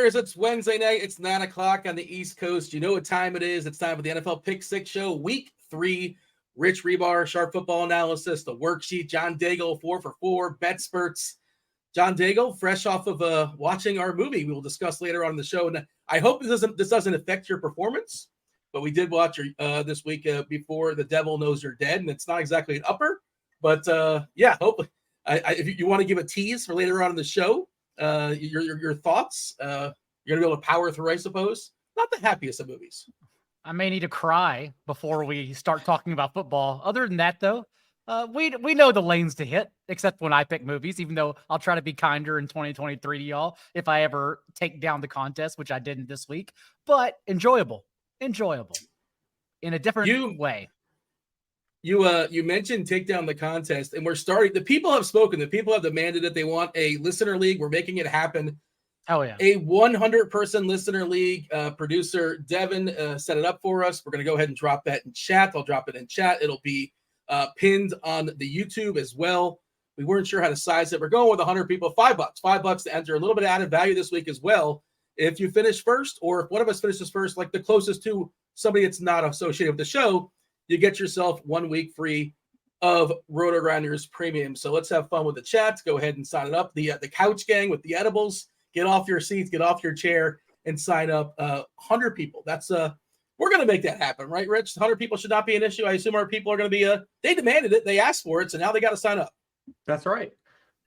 RotoGrinders, it's Wednesday night. It's 9 o'clock on the East Coast. You know what time it is. It's time for the NFL Pick 6 show, week 3. Rich Hribar, Sharp Football Analysis, the worksheet. John Daigle, 4 for 4, bet spurts. John Daigle, fresh off of watching our movie we will discuss later on in the show. And I hope this doesn't affect your performance, but we did watch this week before The Devil Knows You're Dead, and it's not exactly an upper. But, yeah, hopefully. If you want to give a tease for later on in the show, your thoughts, you're going to be able to power through, I suppose. Not the happiest of movies. I may need to cry before we start talking about football. Other than that, though, we know the lanes to hit, except when I pick movies, even though I'll try to be kinder in 2023 to y'all if I ever take down the contest, which I didn't this week. But enjoyable in a different way. You mentioned take down the contest, and we're starting. The people have spoken. The people have demanded that they want a listener league. We're making it happen. Oh yeah, a 100-person listener league. Producer Devin set it up for us. We're going to go ahead and drop that in chat. I'll drop it in chat. It'll be pinned on the YouTube as well. We weren't sure how to size it. We're going with 100 people. $5 to enter. A little bit of added value this week as well. If you finish first, or if one of us finishes first, like the closest to somebody that's not associated with the show, you get yourself 1 week free of RotoGrinders Premium. So let's have fun with the chat. Go ahead and sign it up. The couch gang with the edibles. Get off your seats, get off your chair, and sign up. 100 people. That's we're going to make that happen, right, Rich? 100 people should not be an issue. I assume our people are going to be. They demanded it, they asked for it, so now they got to sign up. That's right.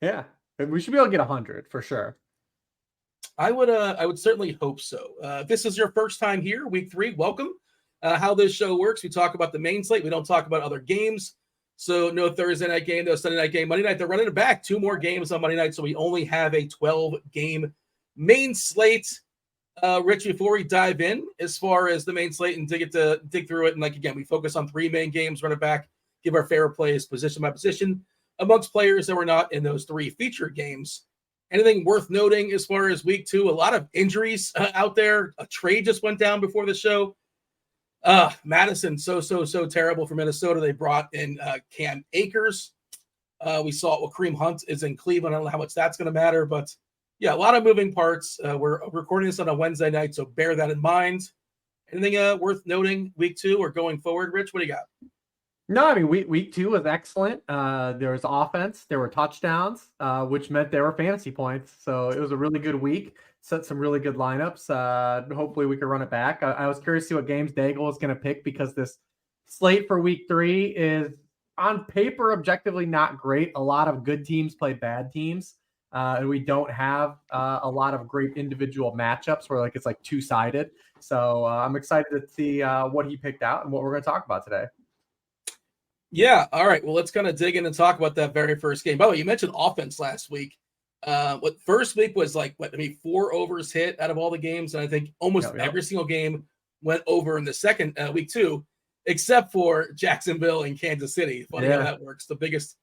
Yeah, we should be able to get 100 for sure. I would certainly hope so. If this is your first time here, week 3, welcome. How this show works, we talk about the main slate. We don't talk about other games. So no Thursday night game, no Sunday night game. Monday night, they're running it back. 2 more games on Monday night, so we only have a 12-game main slate. Rich, before we dive in, as far as the main slate and dig through it, and like again, we focus on 3 main games, run it back, give our favorite plays position by position amongst players that were not in those 3 featured games. Anything worth noting as far as week 2? A lot of injuries out there. A trade just went down before the show. Madison, so terrible for Minnesota. They brought in Cam Akers. We saw Kareem Hunt is in Cleveland. I don't know how much that's going to matter, but yeah, a lot of moving parts. We're recording this on a Wednesday night, so bear that in mind. Anything worth noting week 2 or going forward, Rich? What do you got? No, I mean, week 2 was excellent. There was offense, there were touchdowns, which meant there were fantasy points. So it was a really good week. Set some really good lineups. Hopefully we can run it back. I was curious to see what games Daigle is going to pick, because this slate for week 3 is on paper objectively not great. A lot of good teams play bad teams, and we don't have a lot of great individual matchups where it's like 2-sided. So I'm excited to see what he picked out and what we're going to talk about today. Yeah. All right. Well, let's kind of dig in and talk about that very first game. By the way, you mentioned offense last week. What first week was 4 overs hit out of all the games, and I think almost every single game went over in the second week 2, except for Jacksonville and Kansas City. Funny how that works. The biggest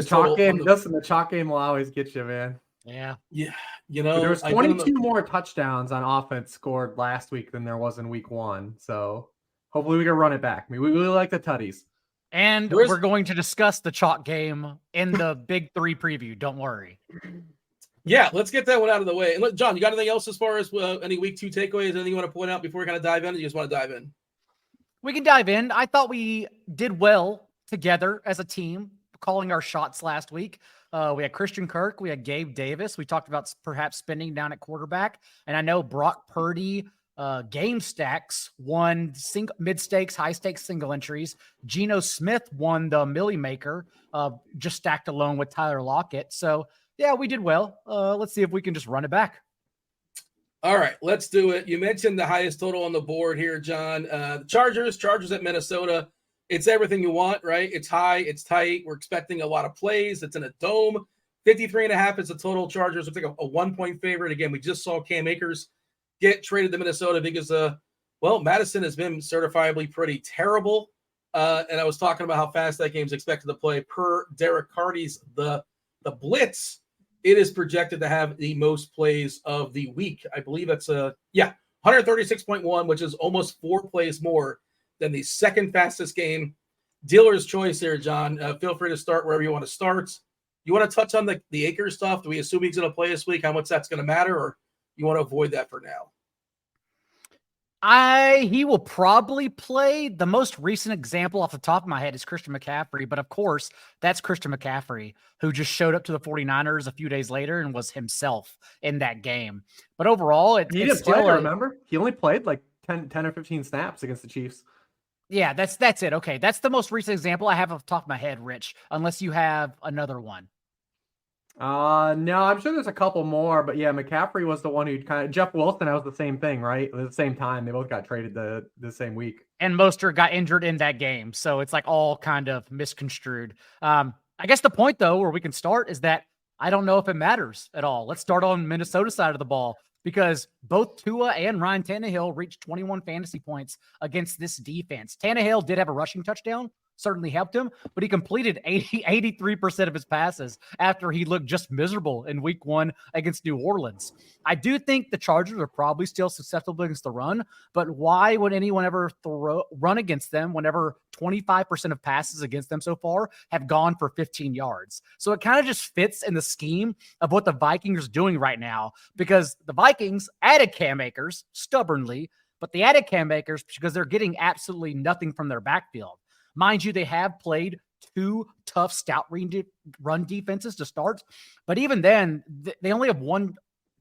chalk game. Listen, the chalk game will always get you, man. Yeah. You know, there was 22 more touchdowns on offense scored last week than there was in week 1. So hopefully we can run it back. I mean, we really like the tutties. And we're going to discuss the chalk game in the Big 3 preview. Don't worry. Yeah, let's get that one out of the way. And John, you got anything else as far as any week 2 takeaways? Anything you want to point out before we kind of dive in? Or you just want to dive in? We can dive in. I thought we did well together as a team, calling our shots last week. We had Christian Kirk. We had Gabe Davis. We talked about perhaps spending down at quarterback. And I know Brock Purdy game stacks won mid-stakes, high-stakes single entries. Geno Smith won the Millie Maker, just stacked alone with Tyler Lockett. So, yeah, we did well. Let's see if we can just run it back. All right, let's do it. You mentioned the highest total on the board here, John. The Chargers at Minnesota. It's everything you want, right? It's high, it's tight. We're expecting a lot of plays. It's in a dome. 53.5 is the total. Chargers looks like a 1-point favorite. Again, we just saw Cam Akers get traded to Minnesota because, Madison has been certifiably pretty terrible. And I was talking about how fast that game's expected to play. Per Derek Carty's The Blitz, it is projected to have the most plays of the week. I believe that's 136.1, which is almost 4 plays more than the second fastest game. Dealer's choice here, John. Feel free to start wherever you want to start. You want to touch on the Akers stuff? Do we assume he's going to play this week? How much that's going to matter? Or you want to avoid that for now? He will probably play. The most recent example off the top of my head is Christian McCaffrey. But of course, that's Christian McCaffrey, who just showed up to the 49ers a few days later and was himself in that game. But overall, He it's didn't still play, remember? He only played like 10 or 15 snaps against the Chiefs. Yeah, that's it. Okay, that's the most recent example I have off the top of my head, Rich, unless you have another one. No, I'm sure there's a couple more, but yeah, McCaffrey was the one who Jeff Wilson. That was the same thing, right? At the same time, they both got traded the same week. And Mostert got injured in that game, so it's like all kind of misconstrued. I guess the point though, where we can start, is that I don't know if it matters at all. Let's start on Minnesota side of the ball, because both Tua and Ryan Tannehill reached 21 fantasy points against this defense. Tannehill did have a rushing touchdown, certainly helped him, but he completed 83% of his passes after he looked just miserable in week 1 against New Orleans. I do think the Chargers are probably still susceptible against the run, but why would anyone ever run against them whenever 25% of passes against them so far have gone for 15 yards? So it kind of just fits in the scheme of what the Vikings are doing right now, because the Vikings added Cam Akers stubbornly, but they added Cam Akers because they're getting absolutely nothing from their backfield. Mind you, they have played 2 tough stout run defenses to start, but even then, they only have 1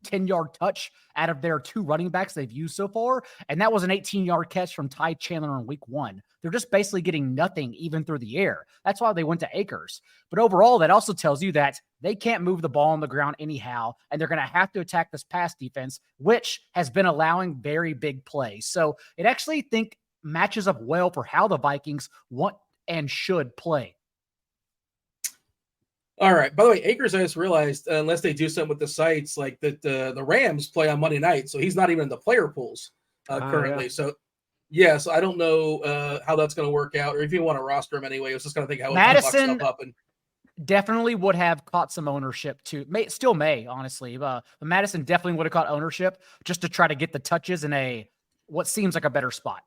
10-yard touch out of their 2 running backs they've used so far, and that was an 18-yard catch from Ty Chandler in week 1. They're just basically getting nothing even through the air. That's why they went to Akers. But overall, that also tells you that they can't move the ball on the ground anyhow, and they're going to have to attack this pass defense, which has been allowing very big plays. So it actually think matches up well for how the Vikings want and should play. All right. By the way, Akers, I just realized, unless they do something with the sites, like that the Rams play on Monday night, so he's not even in the player pools currently. Yeah. So, yeah, so I don't know how that's going to work out, or if you want to roster him anyway. I was just going to think how Madison stuff up and definitely would have caught some ownership too. Still may, honestly. But Madison definitely would have caught ownership just to try to get the touches in what seems like a better spot.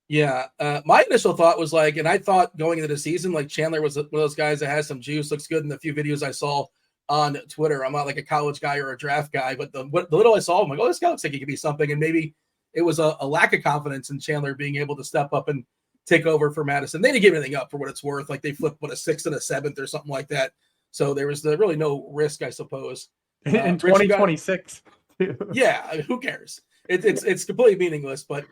Yeah, my initial thought was like, and I thought going into the season, like Chandler was one of those guys that has some juice, looks good in the few videos I saw on Twitter. I'm not like a college guy or a draft guy, but the little I saw, I'm like, oh, this guy looks like he could be something. And maybe it was a lack of confidence in Chandler being able to step up and take over for Madison. They didn't give anything up for what it's worth. Like they flipped a 6th and a 7th or something like that. So there was really no risk, I suppose. In 2026. Yeah, I mean, who cares? It's completely meaningless, but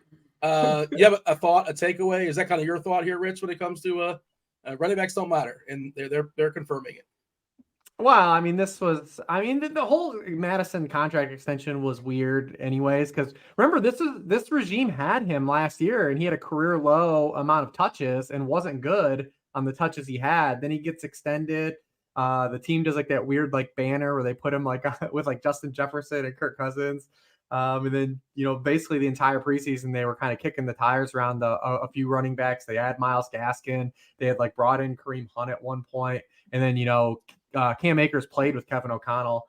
you have a thought, a takeaway? Is that kind of your thought here, Rich, when it comes to running backs don't matter, and they're confirming it? Well, I mean, the whole Madison contract extension was weird anyways, because remember, this regime had him last year, and he had a career low amount of touches and wasn't good on the touches he had. Then he gets extended. The team does like that weird like banner where they put him like with like Justin Jefferson and Kirk Cousins. And then, basically the entire preseason, they were kind of kicking the tires around a few running backs. They had Myles Gaskin. They had like brought in Kareem Hunt at one point. And then, Cam Akers played with Kevin O'Connell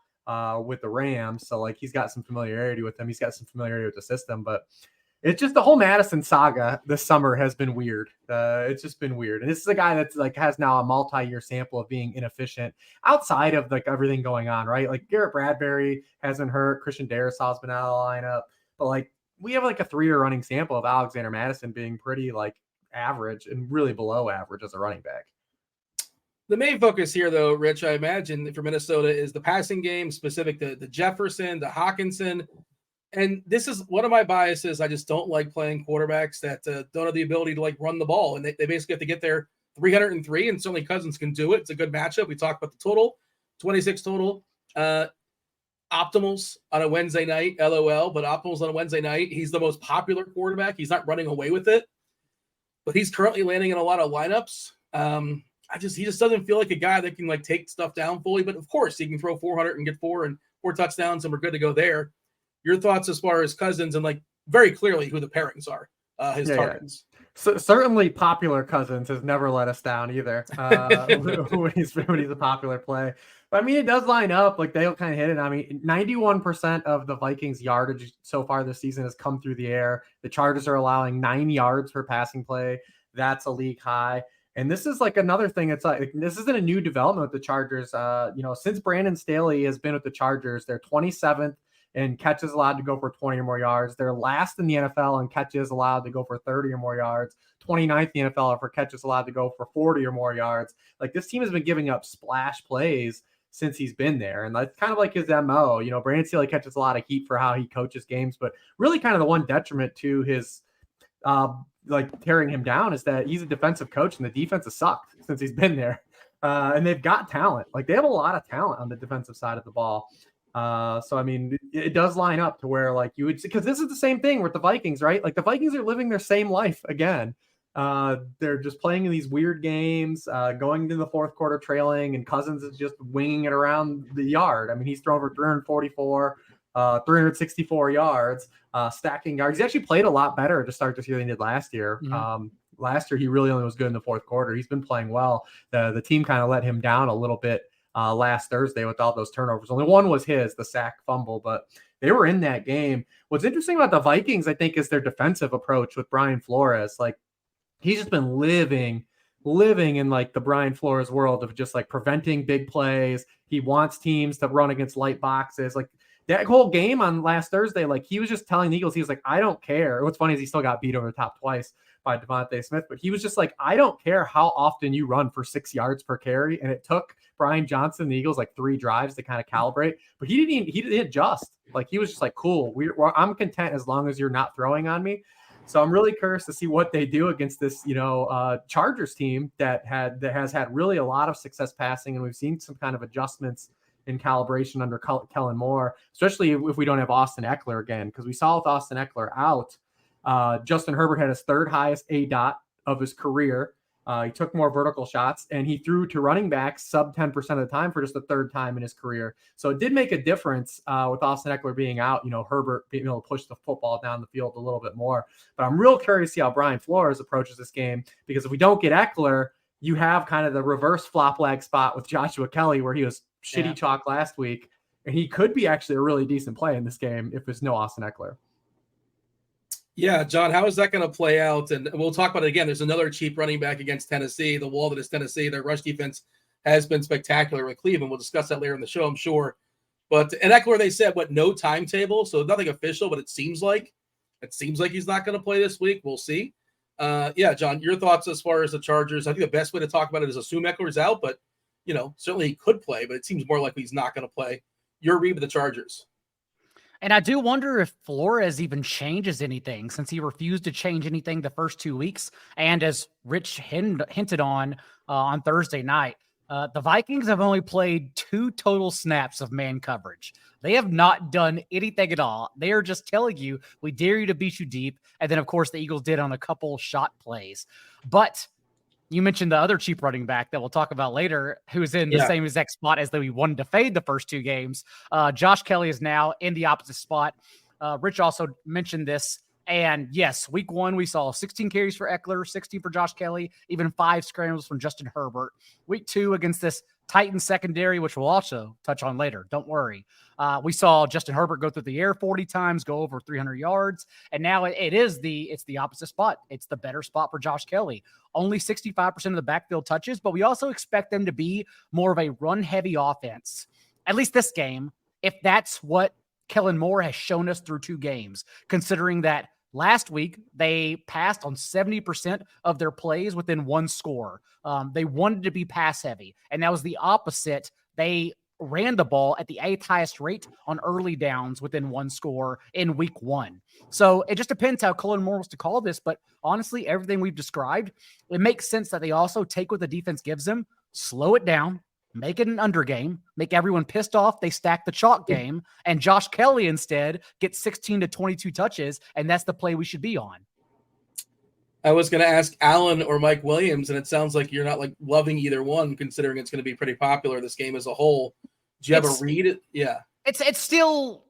with the Rams. So like, he's got some familiarity with them. He's got some familiarity with the system, but it's just the whole Madison saga this summer has been weird. It's just been weird. And this is a guy that's like has now a multi-year sample of being inefficient outside of like everything going on, right? Like Garrett Bradbury hasn't hurt. Christian Darrisaw's been out of the lineup. But like we have like a 3-year running sample of Alexander Madison being pretty like average and really below average as a running back. The main focus here, though, Rich, I imagine for Minnesota is the passing game, specific to the Jefferson, the Hawkinson. And this is one of my biases. I just don't like playing quarterbacks that don't have the ability to like run the ball. And they basically have to get there 303, and certainly Cousins can do it. It's a good matchup. We talked about the total, 26 total. Optimals on a Wednesday night, LOL, but optimals on a Wednesday night. He's the most popular quarterback. He's not running away with it, but he's currently landing in a lot of lineups. He just doesn't feel like a guy that can like take stuff down fully. But of course, he can throw 400 and get 4 touchdowns, and we're good to go there. Your thoughts as far as Cousins and like very clearly who the pairings are, his targets. Yeah. So, certainly popular Cousins has never let us down either when he's a popular play. But I mean, it does line up. Like they'll kind of hit it. I mean, 91% of the Vikings yardage so far this season has come through the air. The Chargers are allowing 9 yards per passing play. That's a league high. And this is like another thing. It's like, this isn't a new development with the Chargers. Since Brandon Staley has been with the Chargers, they're 27th in catches allowed to go for 20 or more yards. They're last in the NFL in catches allowed to go for 30 or more yards. 29th in the NFL for catches allowed to go for 40 or more yards. Like, this team has been giving up splash plays since he's been there. And that's kind of like his MO. You know, Brandon Staley catches a lot of heat for how he coaches games, but really kind of the one detriment to his like tearing him down is that he's a defensive coach and the defense has sucked since he's been there. And they've got talent. Like, they have a lot of talent on the defensive side of the ball. So, I mean, it does line up to where, like, you would, because this is the same thing with the Vikings, right? Like, the Vikings are living their same life again. They're just playing in these weird games, going into the fourth quarter trailing, and Cousins is just winging it around the yard. I mean, he's thrown for 344, 364 yards, stacking yards. He's actually played a lot better to start this year than he did last year. Mm-hmm. Last year, he really only was good in the fourth quarter. He's been playing well. The team kind of let him down a little bit last Thursday with all those turnovers. Only one was his, the sack fumble, but they were in that game. What's interesting about the Vikings, I think, is their defensive approach with Brian Flores. Like, he's just been living in like the Brian Flores world of just like preventing big plays. He wants teams to run against light boxes. Like, that whole game on last Thursday, like, he was just telling the Eagles, he was like, I don't care. What's funny is he still got beat over the top twice by Devontae Smith, but he was just like, I don't care how often you run for 6 yards per carry. And it took Brian Johnson, the Eagles, like 3 drives to kind of calibrate, but he didn't adjust. Like, he was just like, cool, I'm content as long as you're not throwing on me. So I'm really curious to see what they do against this, Chargers team that has had really a lot of success passing. And we've seen some kind of adjustments in calibration under Kellen Moore, especially if we don't have Austin Eckler again, because we saw with Austin Eckler out, Justin Herbert had his 3rd highest ADOT of his career. He took more vertical shots, and he threw to running backs sub 10% of the time for just the 3rd time in his career. So it did make a difference with Austin Eckler being out, Herbert being able to push the football down the field a little bit more. But I'm real curious to see how Brian Flores approaches this game, because if we don't get Eckler, you have kind of the reverse flop leg spot with Joshua Kelly, where he was shitty chalk last week, and he could be actually a really decent play in this game if there's no Austin Eckler. Yeah, John, how is that going to play out? And we'll talk about it again. There's another cheap running back against Tennessee. The wall that is Tennessee. Their rush defense has been spectacular with Cleveland. We'll discuss that later in the show, I'm sure. But and Eckler, they said, no timetable, so nothing official, but it seems like he's not going to play this week. We'll see. Yeah, John, your thoughts as far as the Chargers? I think the best way to talk about it is assume Eckler's out, but certainly he could play, but it seems more likely he's not going to play. Your read of the Chargers. And I do wonder if Flores even changes anything, since he refused to change anything the first 2 weeks. And as Rich hinted on Thursday night, the Vikings have only played 2 total snaps of man coverage. They have not done anything at all. They are just telling you, we dare you to beat you deep. And then, of course, the Eagles did on a couple shot plays. But you mentioned the other cheap running back that we'll talk about later, who's in the same exact spot as we wanted to fade the first 2 games. Josh Kelly is now in the opposite spot. Rich also mentioned this. And yes, week 1, we saw 16 carries for Eckler, 16 for Josh Kelly, even 5 scrambles from Justin Herbert. Week 2 against this Titans secondary, which we'll also touch on later. Don't worry. We saw Justin Herbert go through the air 40 times, go over 300 yards. And now it's the opposite spot. It's the better spot for Josh Kelly. Only 65% of the backfield touches, but we also expect them to be more of a run-heavy offense, at least this game, if that's what Kellen Moore has shown us through 2 games, considering that last week they passed on 70% of their plays within 1 score. They wanted to be pass heavy, and that was the opposite. They ran the ball at the 8th highest rate on early downs within 1 score in week 1. So it just depends how Kellen Moore wants to call this, but honestly, everything we've described, it makes sense that they also take what the defense gives them, slow it down, make it an under game, make everyone pissed off. They stack the chalk game, and Josh Kelly instead gets 16 to 22 touches, and that's the play we should be on. I was going to ask Allen or Mike Williams, and it sounds like you're not loving either one, considering it's going to be pretty popular, this game as a whole. Do you have a read? Yeah. It's still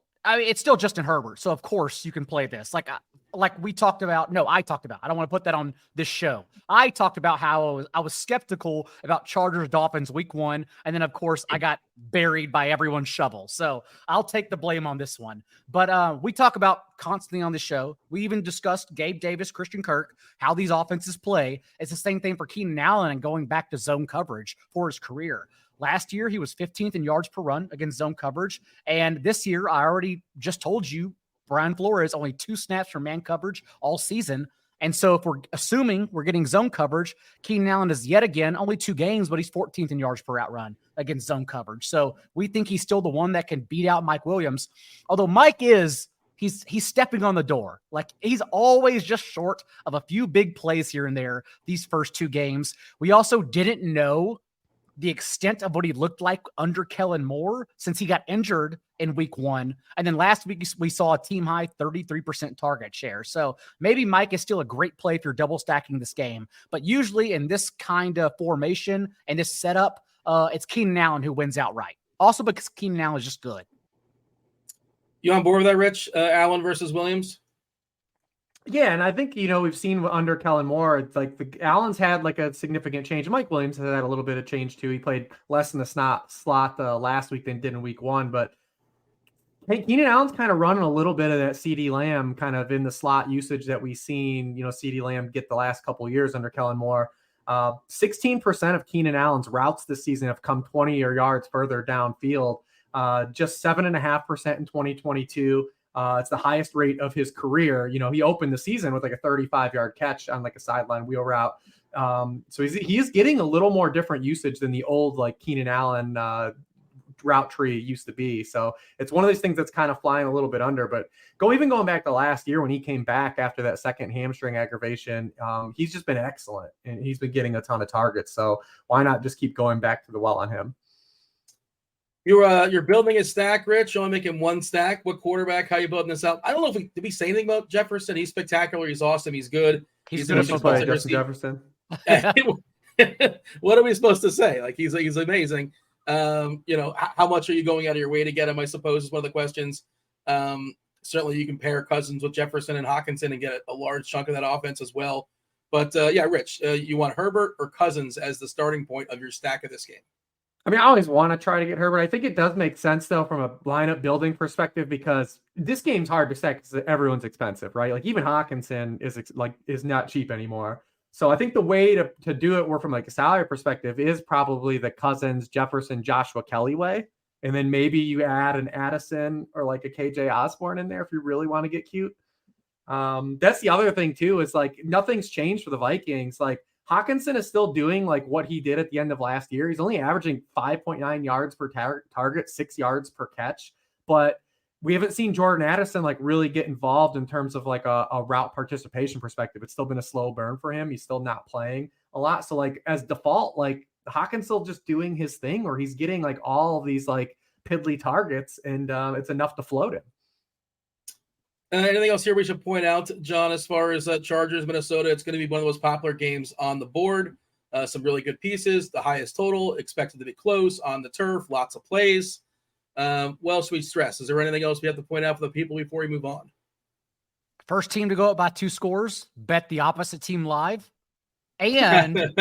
Justin Herbert. So of course you can play this. Like we talked about. No, I talked about. I don't want to put that on this show. I talked about how I was skeptical about Chargers Dolphins week 1. And then of course I got buried by everyone's shovel. So I'll take the blame on this one. But we talk about constantly on the show. We even discussed Gabe Davis, Christian Kirk, how these offenses play. It's the same thing for Keenan Allen and going back to zone coverage for his career. Last year, he was 15th in yards per run against zone coverage. And this year, I already just told you, Brian Flores, only 2 snaps for man coverage all season. And so if we're assuming we're getting zone coverage, Keenan Allen is yet again only 2 games, but he's 14th in yards per route run against zone coverage. So we think he's still the one that can beat out Mike Williams. Although Mike he's stepping on the door. Like, he's always just short of a few big plays here and there these first 2 games. We also didn't know the extent of what he looked like under Kellen Moore since he got injured in week 1. And then last week we saw a team high 33% target share. So maybe Mike is still a great play if you're double stacking this game. But usually in this kind of formation and this setup, it's Keenan Allen who wins outright. Also because Keenan Allen is just good. You on board with that, Rich? Allen versus Williams? Yeah, and I think, we've seen under Kellen Moore, it's like Allen's had like a significant change. Mike Williams has had a little bit of change too. He played less in the slot last week than did in week 1. But hey, Keenan Allen's kind of running a little bit of that CeeDee Lamb kind of in the slot usage that we've seen, CeeDee Lamb get the last couple of years under Kellen Moore. 16% of Keenan Allen's routes this season have come 20 or yards further downfield. Just 7.5% in 2022. It's the highest rate of his career. He opened the season with like a 35-yard catch on like a sideline wheel route. So he is getting a little more different usage than the old like Keenan Allen route tree used to be. So it's one of those things that's kind of flying a little bit under. But going back to last year when he came back after that second hamstring aggravation, he's just been excellent and he's been getting a ton of targets. So why not just keep going back to the well on him? You're building a stack, Rich. You're only making 1 stack. What quarterback? How you building this out? I don't know if did we say anything about Jefferson. He's spectacular. He's awesome. He's good. He's good to play Justin Jefferson. What are we supposed to say? Like he's amazing. How much are you going out of your way to get him? I suppose is one of the questions. Certainly, you can pair Cousins with Jefferson and Hawkinson and get a large chunk of that offense as well. But Rich, you want Herbert or Cousins as the starting point of your stack of this game? I mean, I always want to try to get Herbert. I think it does make sense, though, from a lineup building perspective, because this game's hard to stack because everyone's expensive, right? Like, even Hawkinson is not cheap anymore. So I think the way to do it, from like a salary perspective, is probably the Cousins, Jefferson, Joshua Kelly way. And then maybe you add an Addison or like a KJ Osborne in there if you really want to get cute. That's the other thing, too, is like nothing's changed for the Vikings. Like, Hawkinson is still doing like what he did at the end of last year. He's only averaging 5.9 yards per target, 6 yards per catch. But we haven't seen Jordan Addison like really get involved in terms of like a route participation perspective. It's still been a slow burn for him. He's still not playing a lot. So like as default, like Hawkins still just doing his thing, or he's getting like all of these like piddly targets, and it's enough to float him. Anything else here we should point out, John, as far as Chargers, Minnesota? It's going to be one of the most popular games on the board. Some really good pieces, the highest total, expected to be close on the turf, lots of plays. What else we stress? Is there anything else we have to point out for the people before we move on? First team to go up by 2 scores, bet the opposite team live. And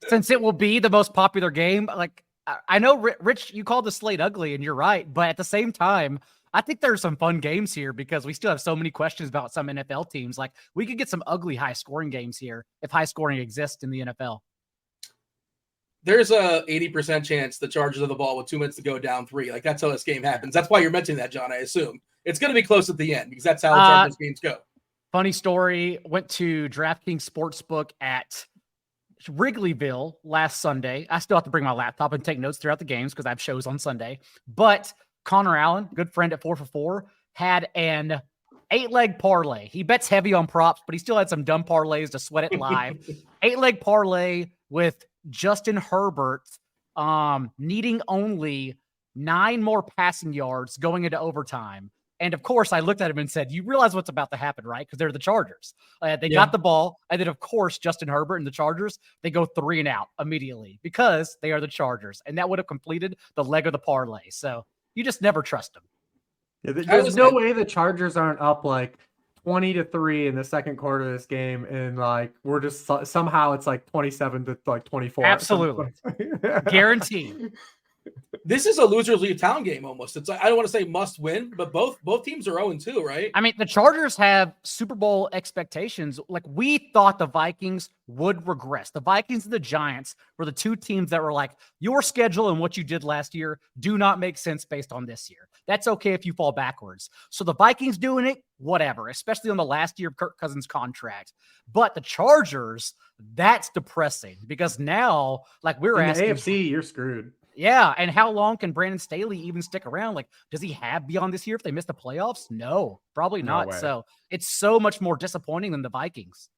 since it will be the most popular game, like I know, Rich, you called the slate ugly, and you're right. But at the same time, I think there's some fun games here because we still have so many questions about some NFL teams. Like, we could get some ugly high-scoring games here if high scoring exists in the NFL. There's a 80% chance the Chargers have the ball with 2 minutes to go down 3. Like, that's how this game happens. That's why you're mentioning that, John, I assume. It's going to be close at the end because that's how the Chargers games go. Funny story. Went to DraftKings Sportsbook at Wrigleyville last Sunday. I still have to bring my laptop and take notes throughout the games because I have shows on Sunday. But Connor Allen, good friend at 4 for 4, had an 8-leg parlay. He bets heavy on props, but he still had some dumb parlays to sweat it live. 8-leg parlay with Justin Herbert needing only 9 more passing yards going into overtime. And of course, I looked at him and said, you realize what's about to happen, right? Because they're the Chargers. They got the ball. And then, of course, Justin Herbert and the Chargers, they go 3 and out immediately because they are the Chargers. And that would have completed the leg of the parlay. So you just never trust them. Yeah, there's no way the Chargers aren't up like 20-3 in the second quarter of this game. And like, we're just somehow it's like 27-24. Absolutely. Guaranteed. This is a losers leave town game almost. It's I don't want to say must win, but both teams are 0-2, right? I mean, the Chargers have Super Bowl expectations. Like, we thought the Vikings would regress. The Vikings and the Giants were the two teams that were like, your schedule and what you did last year do not make sense based on this year. That's okay if you fall backwards. So the Vikings doing it, whatever, especially on the last year of Kirk Cousins' contract. But the Chargers, that's depressing because now, like, we're In asking the AFC, you're screwed. Yeah, and how long can Brandon Staley even stick around? Like, does he have beyond this year if they miss the playoffs? No, probably not. way. So it's so much more disappointing than the Vikings.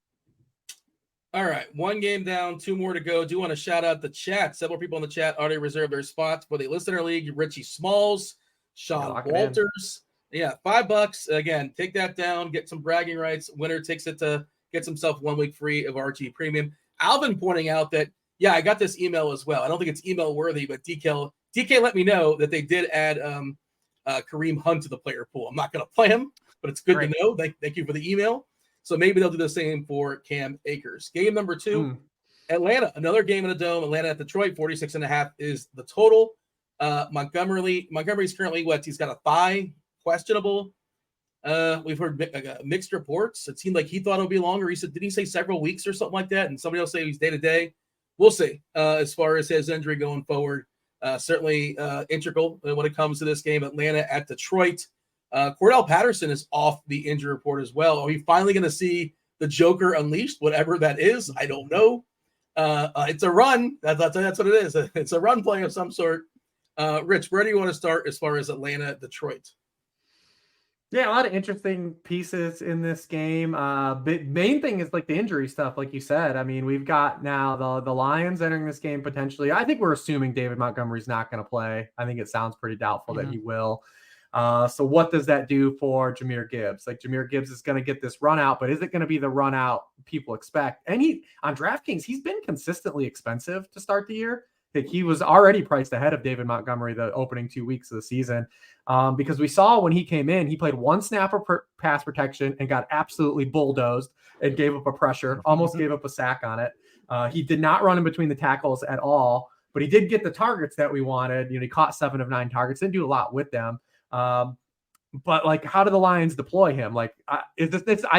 All right, one game down, two more to go. Do want to shout out the chat. Several people in the chat already reserved their spots for the Listener League. Richie Smalls, Sean Walters. Yeah, $5. Again, take that down, get some bragging rights. Winner takes it to gets himself 1 week free of RG Premium. Alvin pointing out that, yeah, I got this email as well. I don't think it's email worthy, but DK let me know that they did add Kareem Hunt to the player pool. I'm not going to play him, but it's good to know. Thank you for the email. So maybe they'll do the same for Cam Akers. Game number 2, Atlanta, another game in the Dome. Atlanta at Detroit, 46.5 is the total. Montgomery's currently what? He's got a thigh, questionable. We've heard mixed reports. It seemed like he thought it would be longer. He said, did he say several weeks or something like that? And somebody else say he's day to day. We'll see. As far as his injury going forward, certainly integral when it comes to this game. Atlanta at Detroit. Cordell Patterson is off the injury report as well. Are we finally going to see the Joker unleashed? Whatever that is, I don't know. It's a run. That's what it is. It's a run play of some sort. Rich, where do you want to start as far as Atlanta, Detroit? Yeah, a lot of interesting pieces in this game. Main thing is like the injury stuff, like you said. I mean, we've got now the Lions entering this game potentially. I think we're assuming David Montgomery's not going to play. I think it sounds pretty doubtful that he will. So what does that do for Jahmyr Gibbs? Like, Jahmyr Gibbs is going to get this run out, but is it going to be the run out people expect? And on DraftKings, he's been consistently expensive to start the year. He was already priced ahead of David Montgomery the opening 2 weeks of the season because we saw when he came in, he played one snap of pass protection and got absolutely bulldozed and gave up a pressure, almost gave up a sack on it. He did not run in between the tackles at all, but he did get the targets that we wanted. He caught 7 of 9 targets, didn't do a lot with them. But like, how do the Lions deploy him? Like, I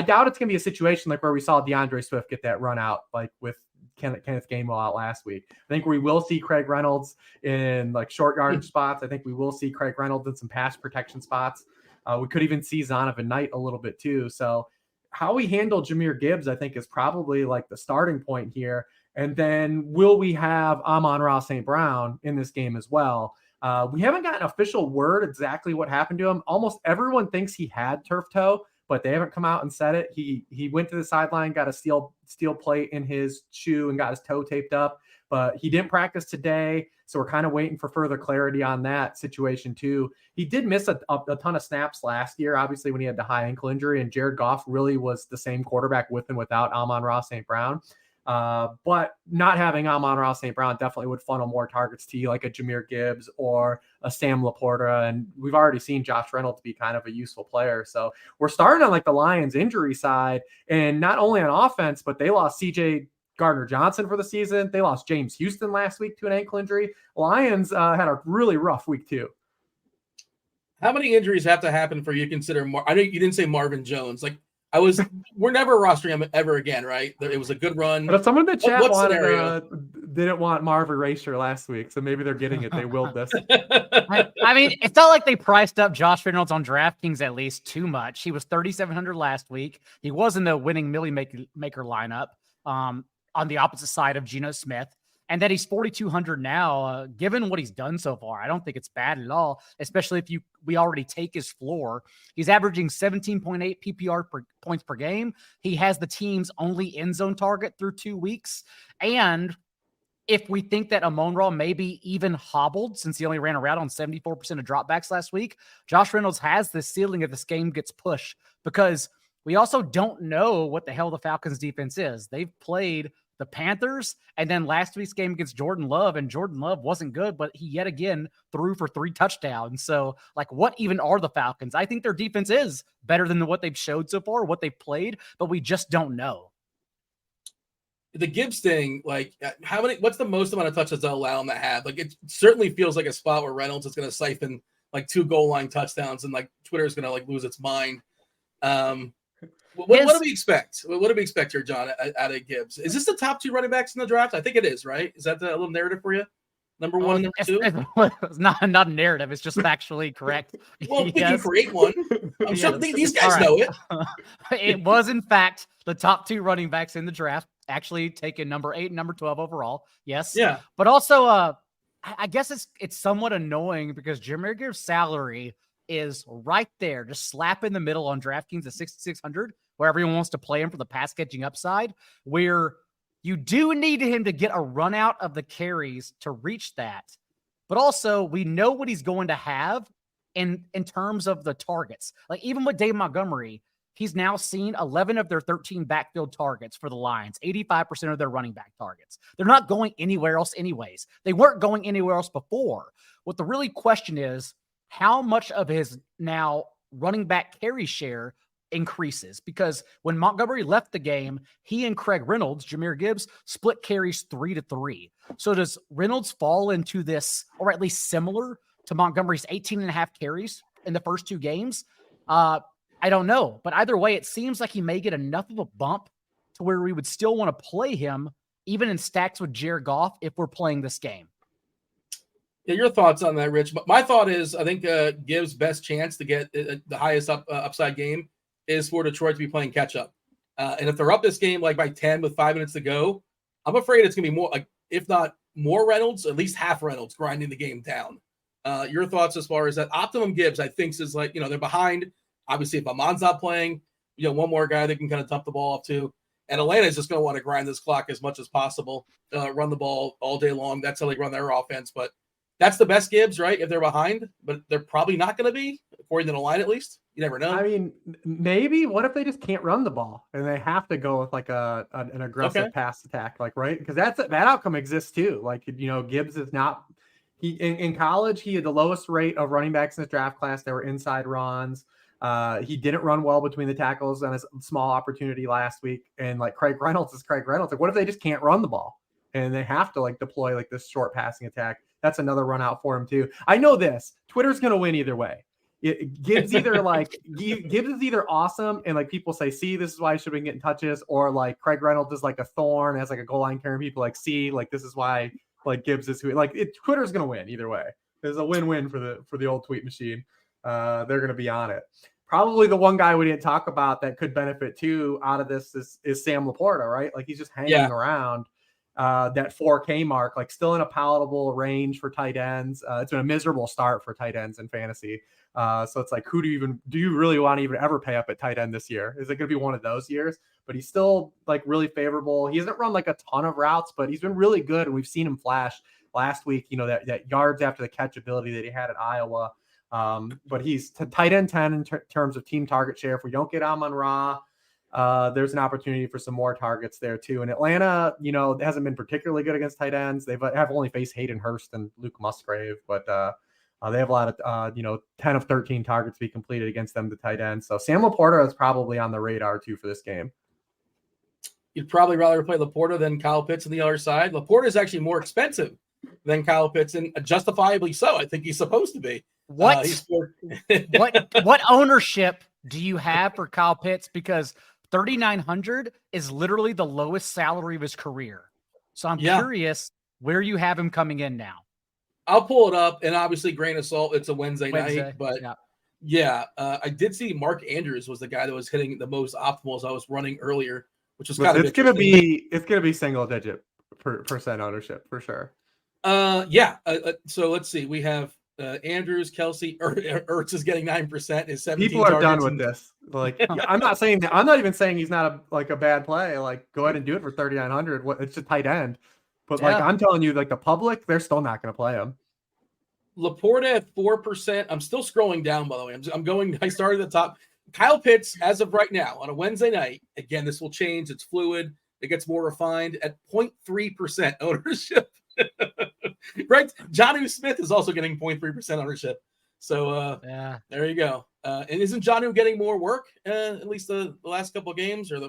doubt it's going to be a situation like where we saw DeAndre Swift get that run out, like with Kenneth Gainwell out last week. I think we will see Craig Reynolds in like short yardage spots. I think we will see Craig Reynolds in some pass protection spots. We could even see Zonovan Knight a little bit too. So how we handle Jahmyr Gibbs, I think, is probably like the starting point here. And then will we have Amon-Ra St. Brown in this game as well? We haven't gotten official word exactly what happened to him. Almost everyone thinks he had turf toe, but they haven't come out and said it. He went to the sideline, got a steel plate in his shoe and got his toe taped up, but he didn't practice today. So we're kind of waiting for further clarity on that situation too. He did miss a ton of snaps last year, obviously, when he had the high ankle injury, and Jared Goff really was the same quarterback with and without Amon-Ra St. Brown. But not having Amon-Ra St. Brown definitely would funnel more targets to you, like a Jahmyr Gibbs or a Sam Laporta. And we've already seen Josh Reynolds be kind of a useful player. So we're starting on like the Lions injury side, and not only on offense, but they lost CJ Gardner-Johnson for the season. They lost James Houston last week to an ankle injury. Lions had a really rough week too. How many injuries have to happen for you to consider? I know you didn't say Marvin Jones. Like, we're never rostering him ever again, right? It was a good run. But if someone in the chat didn't want Marv Erasure last week, so maybe they're getting it. They willed this. I mean, it felt like they priced up Josh Reynolds on DraftKings at least too much. He was 3,700 last week. He was in the winning Millie Maker lineup on the opposite side of Geno Smith. And that he's 4,200 now, given what he's done so far. I don't think it's bad at all, especially if we already take his floor. He's averaging 17.8 PPR points per game. He has the team's only end zone target through 2 weeks. And if we think that Amon-Ra may be even hobbled since he only ran around on 74% of dropbacks last week, Josh Reynolds has the ceiling if this game gets pushed, because we also don't know what the hell the Falcons defense is. They've played the Panthers, and then last week's game against Jordan Love, and Jordan Love wasn't good, but he yet again threw for 3 touchdowns. So, like, what even are the Falcons? I think their defense is better than what they've showed so far, what they've played, but we just don't know. the Gibbs thing, like what's the most amount of touches they'll allow him to have? Like, it certainly feels like a spot where Reynolds is going to siphon like 2 goal line touchdowns, and like Twitter is going to like lose its mind. What do we expect? What do we expect here, John, out of Gibbs? Is this the top 2 running backs in the draft? I think it is, right? Is that a little narrative for you? Number 1 and number 2? It's not a narrative. It's just factually correct. Well, we can create one. I'm sure these guys know it. It was, in fact, the top 2 running backs in the draft, actually taken number 8 and number 12 overall. Yes. Yeah. But also, I guess it's somewhat annoying because Jahmyr Gibbs' salary is right there, just slap in the middle on DraftKings at 6,600, where everyone wants to play him for the pass catching upside, where you do need him to get a run out of the carries to reach that. But also, we know what he's going to have in terms of the targets. Like, even with Dave Montgomery, he's now seen 11 of their 13 backfield targets for the Lions, 85% of their running back targets. They're not going anywhere else anyways. They weren't going anywhere else before. What the really question is, how much of his now running back carry share increases? Because when Montgomery left the game, he and Craig Reynolds, Jahmyr Gibbs, split carries 3-3. So does Reynolds fall into this, or at least similar to Montgomery's 18.5 carries in the first 2 games? I don't know, but either way, it seems like he may get enough of a bump to where we would still want to play him, even in stacks with Jared Goff, if we're playing this game. Yeah, your thoughts on that, Rich? My thought is, I think Gibbs' best chance to get the highest upside game is for Detroit to be playing catch up. And if they're up this game like by 10 with 5 minutes to go, I'm afraid it's going to be more, like, if not more Reynolds, at least half Reynolds grinding the game down. Your thoughts as far as that optimum Gibbs, I think, is like, they're behind. Obviously, if Amon's not playing, one more guy they can kind of dump the ball off to. And Atlanta is just going to want to grind this clock as much as possible, run the ball all day long. That's how they run their offense. But that's the best Gibbs, right? If they're behind, but they're probably not going to be, according to the line at least. You never know. I mean, maybe. What if they just can't run the ball and they have to go with like an aggressive pass attack, like, right? Because that outcome exists too. Like, Gibbs is not. He in college he had the lowest rate of running backs in his draft class. They were inside runs. He didn't run well between the tackles on a small opportunity last week. And like Craig Reynolds is Craig Reynolds. Like, what if they just can't run the ball and they have to like deploy like this short passing attack? That's another run out for him too. I know this. Twitter's going to win either way. Gibbs Gibbs is either awesome and like people say, see, this is why I should be getting touches, or like Craig Reynolds is like a thorn, has like a goal line carrying people, like, see, like this is why like Gibbs is who, like, Twitter's going to win either way. There's a win-win for the old tweet machine. They're going to be on it. Probably the one guy we didn't talk about that could benefit too out of this is Sam Laporta, right? Like, he's just hanging around that 4K mark, like still in a palatable range for tight ends. It's been a miserable start for tight ends in fantasy. So it's like, who do you really want to even ever pay up at tight end this year? Is it going to be one of those years? But he's still like really favorable. He hasn't run like a ton of routes, but he's been really good. And we've seen him flash last week, that yards after the catch ability that he had at Iowa. But he's tight end 10 in terms of team target share. If we don't get Amon-Ra, there's an opportunity for some more targets there too. And Atlanta, hasn't been particularly good against tight ends. They have only faced Hayden Hurst and Luke Musgrave, but they have a lot of 10 of 13 targets to be completed against them, the tight ends. So Sam Laporta is probably on the radar too for this game. You'd probably rather play Laporta than Kyle Pitts on the other side. Laporta is actually more expensive than Kyle Pitts, and justifiably so. I think he's supposed to be. What ownership do you have for Kyle Pitts? Because 3,900 is literally the lowest salary of his career. So I'm curious where you have him coming in now. I'll pull it up, and obviously, grain of salt, it's a Wednesday night. But I did see Mark Andrews was the guy that was hitting the most optimals I was running earlier, which was kind of interesting. It's gonna be single digit percent ownership for sure. So let's see. We have Andrews, Kelsey, Ertz is getting 9%. Is 17. People are done with this. Like, I'm not saying that. I'm not even saying he's not a bad play. Like, go ahead and do it for 3,900. It's a tight end. But like, I'm telling you, like, the public, they're still not going to play him. Laporta at 4%. I'm still scrolling down, by the way. I started at the top. Kyle Pitts, as of right now, on a Wednesday night, again, this will change. It's fluid. It gets more refined at 0.3% ownership. Right? Jonnu Smith is also getting 0.3% ownership. So there you go. And isn't Jonnu getting more work? At least the last couple of games, or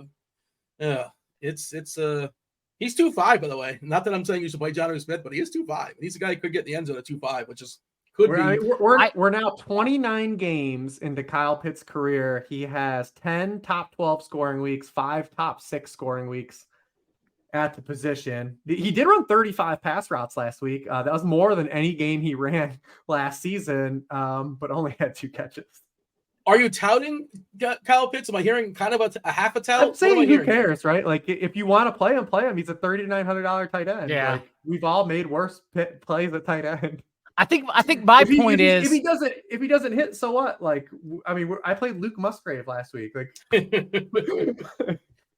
He's 2.5, by the way. Not that I'm saying you should play John Smith, but he is 2.5. He's a guy who could get in the end zone at 2.5, which is we're now 29 games into Kyle Pitts' career. He has 10 top 12 scoring weeks, 5 top 6 scoring weeks at the position. He did run 35 pass routes last week. That was more than any game he ran last season, but only had 2 catches. Are you touting Kyle Pitts? Am I hearing kind of a half a tout? I'm saying who cares, right? Like, if you want to play him, play him. He's a $3,900 tight end. Yeah. Like, we've all made worse plays at tight end. I think my point is if he doesn't hit, so what? Like, I mean, I played Luke Musgrave last week. Like,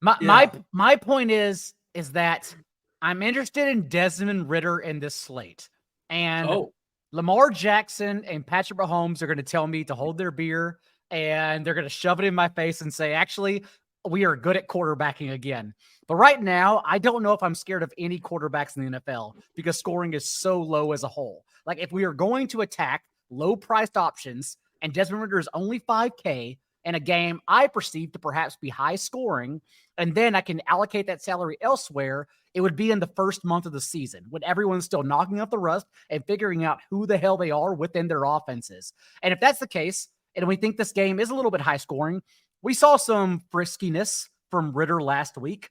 my point is that I'm interested in Desmond Ridder in this slate, and Lamar Jackson and Patrick Mahomes are going to tell me to hold their beer, and they're going to shove it in my face and say, actually, we are good at quarterbacking again. But right now, I don't know if I'm scared of any quarterbacks in the NFL because scoring is so low as a whole. Like, if we are going to attack low-priced options and Desmond Ridder is only $5K in a game I perceive to perhaps be high scoring, and then I can allocate that salary elsewhere, it would be in the first month of the season when everyone's still knocking off the rust and figuring out who the hell they are within their offenses. And if that's the case, and we think this game is a little bit high scoring, we saw some friskiness from Ridder last week,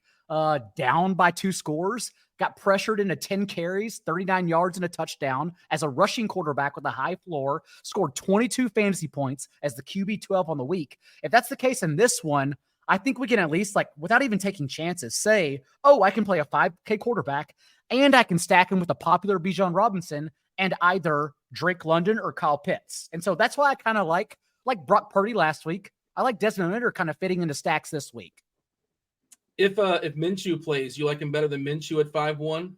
down by 2 scores, got pressured into 10 carries, 39 yards and a touchdown as a rushing quarterback with a high floor, scored 22 fantasy points as the QB 12 on the week. If that's the case in this one, I think we can at least, like, without even taking chances, say, I can play a 5K quarterback and I can stack him with a popular Bijan Robinson and either Drake London or Kyle Pitts. And so that's why I kind of like Brock Purdy last week. I like Desmond Ridder kind of fitting into stacks this week. If Minshew plays, you like him better than Minshew at 5-1?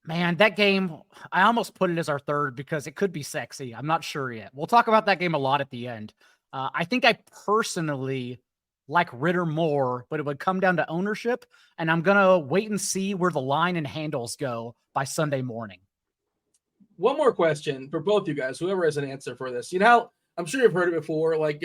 Man, that game, I almost put it as our third because it could be sexy. I'm not sure yet. We'll talk about that game a lot at the end. I think I personally like Ridder more, but it would come down to ownership, and I'm going to wait and see where the line and handles go by Sunday morning. One more question for both you guys, whoever has an answer for this. You know, I'm sure you've heard it before, like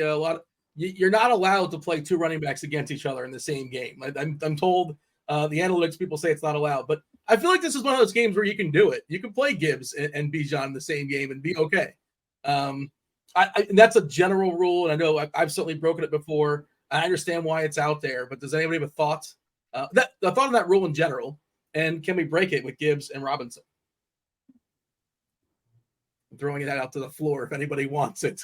you're not allowed to play 2 running backs against each other in the same game. I'm told the analytics people say it's not allowed, but I feel like this is one of those games where you can do it. You can play Gibbs and Bijan in the same game and be okay. And that's a general rule, and I know I've certainly broken it before. I understand why it's out there, but does anybody have a thought? A thought on that rule in general, and can we break it with Gibbs and Robinson? I'm throwing it out to the floor if anybody wants it.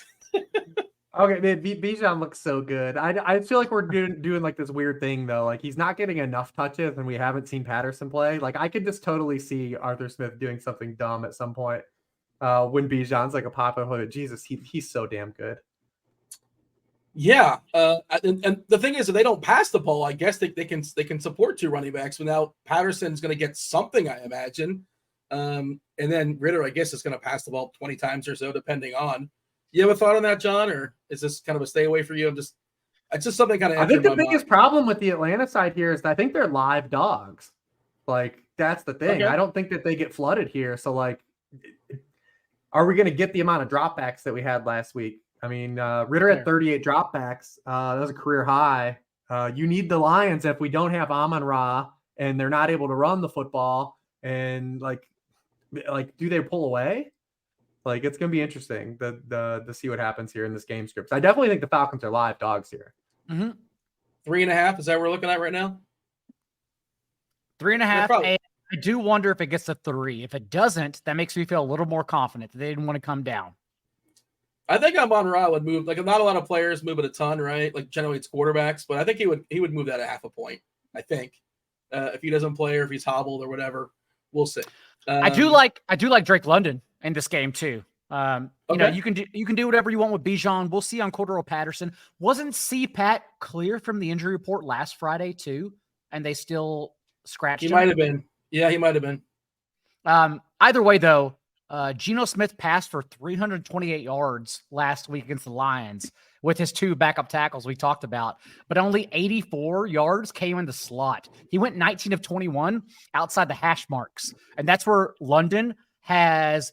Okay, man, Bijan looks so good. I feel like we're doing like this weird thing though. Like, he's not getting enough touches, and we haven't seen Patterson play. Like, I could just totally see Arthur Smith doing something dumb at some point when Bijan's like a pop-up. Jesus, he's so damn good. Yeah, and the thing is, if they don't pass the ball, I guess they can support 2 running backs. But now Patterson's going to get something, I imagine, and then Ridder, I guess, is going to pass the ball 20 times or so, depending on. You have a thought on that, John, or is this kind of a stay away for you? It's just something kind of. I think the biggest problem with the Atlanta side here is that I think they're live dogs. Like, that's the thing. Okay. I don't think that they get flooded here. So, like, are we going to get the amount of dropbacks that we had last week? I mean, Ridder had 38 dropbacks. That was a career high. You need the Lions if we don't have Amon-Ra and they're not able to run the football. And like, do they pull away? Like, it's going to be interesting to see what happens here in this game script. I definitely think the Falcons are live dogs here. Mm-hmm. 3.5 is that what we're looking at right now? 3.5. And I do wonder if it gets to 3. If it doesn't, that makes me feel a little more confident that they didn't want to come down. I think Amon-Ra would move. Like, not a lot of players move it a ton, right? Like, generally it's quarterbacks, but I think he would move that a half a point. I think if he doesn't play or if he's hobbled or whatever, we'll see. I do like Drake London in this game too. You know, you can do whatever you want with Bijan. We'll see on Cordero Patterson. Wasn't C-Pat clear from the injury report last Friday too, and they still scratched him? He might have been. Yeah, he might have been. Either way, though, Geno Smith passed for 328 yards last week against the Lions with his 2 backup tackles we talked about, but only 84 yards came in the slot. He went 19 of 21 outside the hash marks, and that's where London has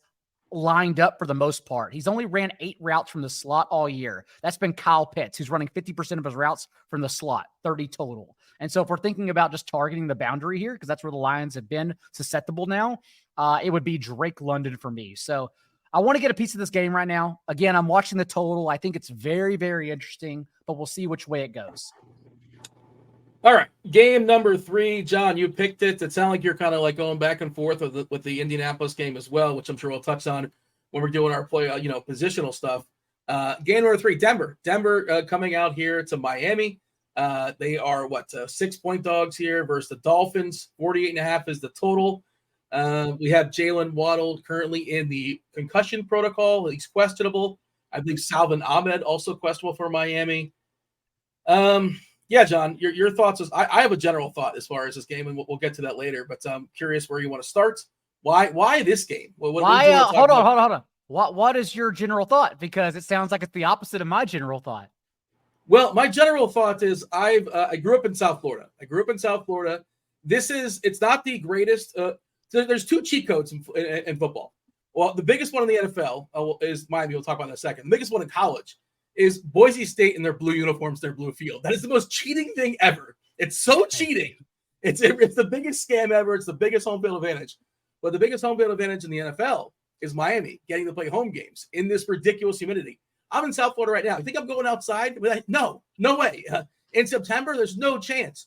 lined up for the most part. He's only ran 8 routes from the slot all year. That's been Kyle Pitts, who's running 50% of his routes from the slot, 30 total. And so if we're thinking about just targeting the boundary here, because that's where the Lions have been susceptible now, it would be Drake London for me. So I want to get a piece of this game right now. Again, I'm watching the total. I think it's very, very interesting, but we'll see which way it goes. All right, game number 3, John, you picked it. It sounds like you're kind of like going back and forth with the Indianapolis game as well, which I'm sure we'll touch on when we're doing our play, positional stuff. Game number 3, Denver coming out here to Miami. They are 6-point dogs here versus the Dolphins. 48.5 is the total. We have Jalen Waddle currently in the concussion protocol. He's questionable. I believe Salvin Ahmed also questionable for Miami. Yeah, John, your thoughts is I have a general thought as far as this game, and we'll get to that later. But I'm curious where you want to start. Why this game? Hold on. What is your general thought? Because it sounds like it's the opposite of my general thought. Well, my general thought is I grew up in South Florida. It's not the greatest. There's 2 cheat codes in football. Well, the biggest one in the NFL is Miami. We'll talk about in a second. The biggest one in college is Boise State in their blue uniforms, their blue field. That is the most cheating thing ever. It's so cheating. It's the biggest scam ever. It's the biggest home field advantage. But the biggest home field advantage in the NFL is Miami getting to play home games in this ridiculous humidity. I'm in South Florida right now. You think I'm going outside? No way. In September, there's no chance.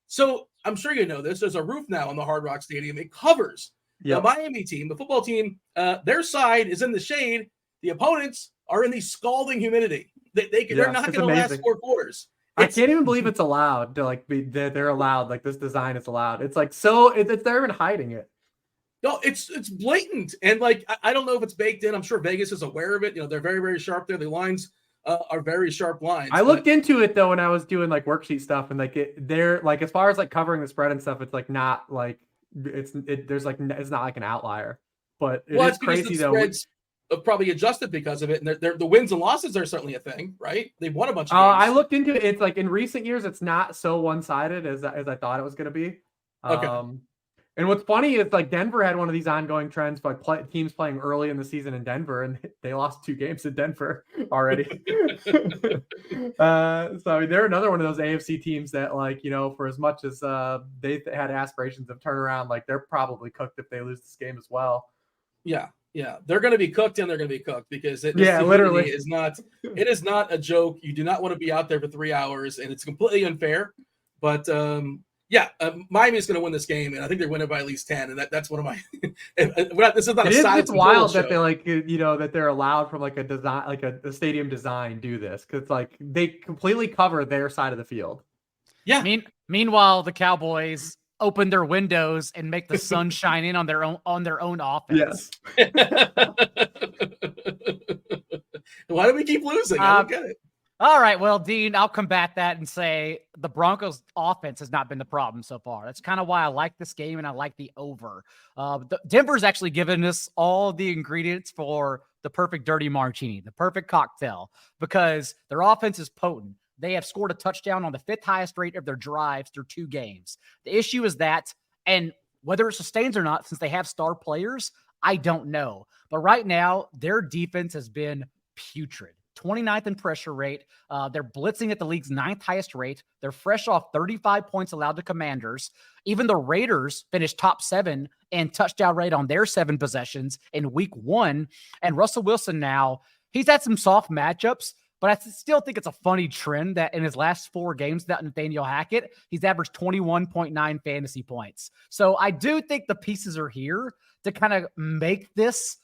So I'm sure you know this. There's a roof now on the Hard Rock Stadium. It covers the Miami team, the football team. Their side is in the shade. The opponents are in the scalding humidity. They're not going to last 4 quarters. I can't even believe it's allowed to they're allowed. Like, this design is allowed. It's like, so they're even hiding it. No, it's blatant. And I don't know if it's baked in. I'm sure Vegas is aware of it. They're very, very sharp there. The lines are very sharp lines. I looked into it though when I was doing worksheet stuff, and they're as far as covering the spread and stuff, it's not it's not like an outlier. But it's crazy though. Probably adjusted because of it, and the wins and losses are certainly a thing, right? They've won a bunch of games. I looked into it. It's in recent years, it's not so one-sided as I thought it was going to be. Okay. And what's funny is Denver had one of these ongoing trends, teams playing early in the season in Denver, and they lost 2 games in Denver already. So they're another one of those AFC teams that for as much as they had aspirations of turnaround, they're probably cooked if they lose this game as well. Yeah, they're going to be cooked, and they're going to be cooked because literally it is not a joke. You do not want to be out there for 3 hours, and it's completely unfair. But Miami is going to win this game, and I think they're winning by at least 10. And that's one of my. This is not a side. It's wild that they that they're allowed from a design a stadium design do this, because they completely cover their side of the field. Yeah. Meanwhile, the Cowboys open their windows and make the sun shine in on their own offense. Yes. Why do we keep losing? I don't get it. All right, well, Dean, I'll combat that and say the Broncos' offense has not been the problem so far. That's kind of why I like this game and I like the over. Denver's actually given us all the ingredients for the perfect dirty martini, the perfect cocktail, because their offense is potent. They have scored a touchdown on the 5th highest rate of their drives through 2 games. The issue is that, and whether it sustains or not, since they have star players, I don't know. But right now, their defense has been putrid. 29th in pressure rate. They're blitzing at the league's 9th highest rate. They're fresh off 35 points allowed to Commanders. Even the Raiders finished top 7 in touchdown rate on their 7 possessions in week 1. And Russell Wilson now, he's had some soft matchups, but I still think it's a funny trend that in his last 4 games without Nathaniel Hackett, he's averaged 21.9 fantasy points. So I do think the pieces are here to kind of make this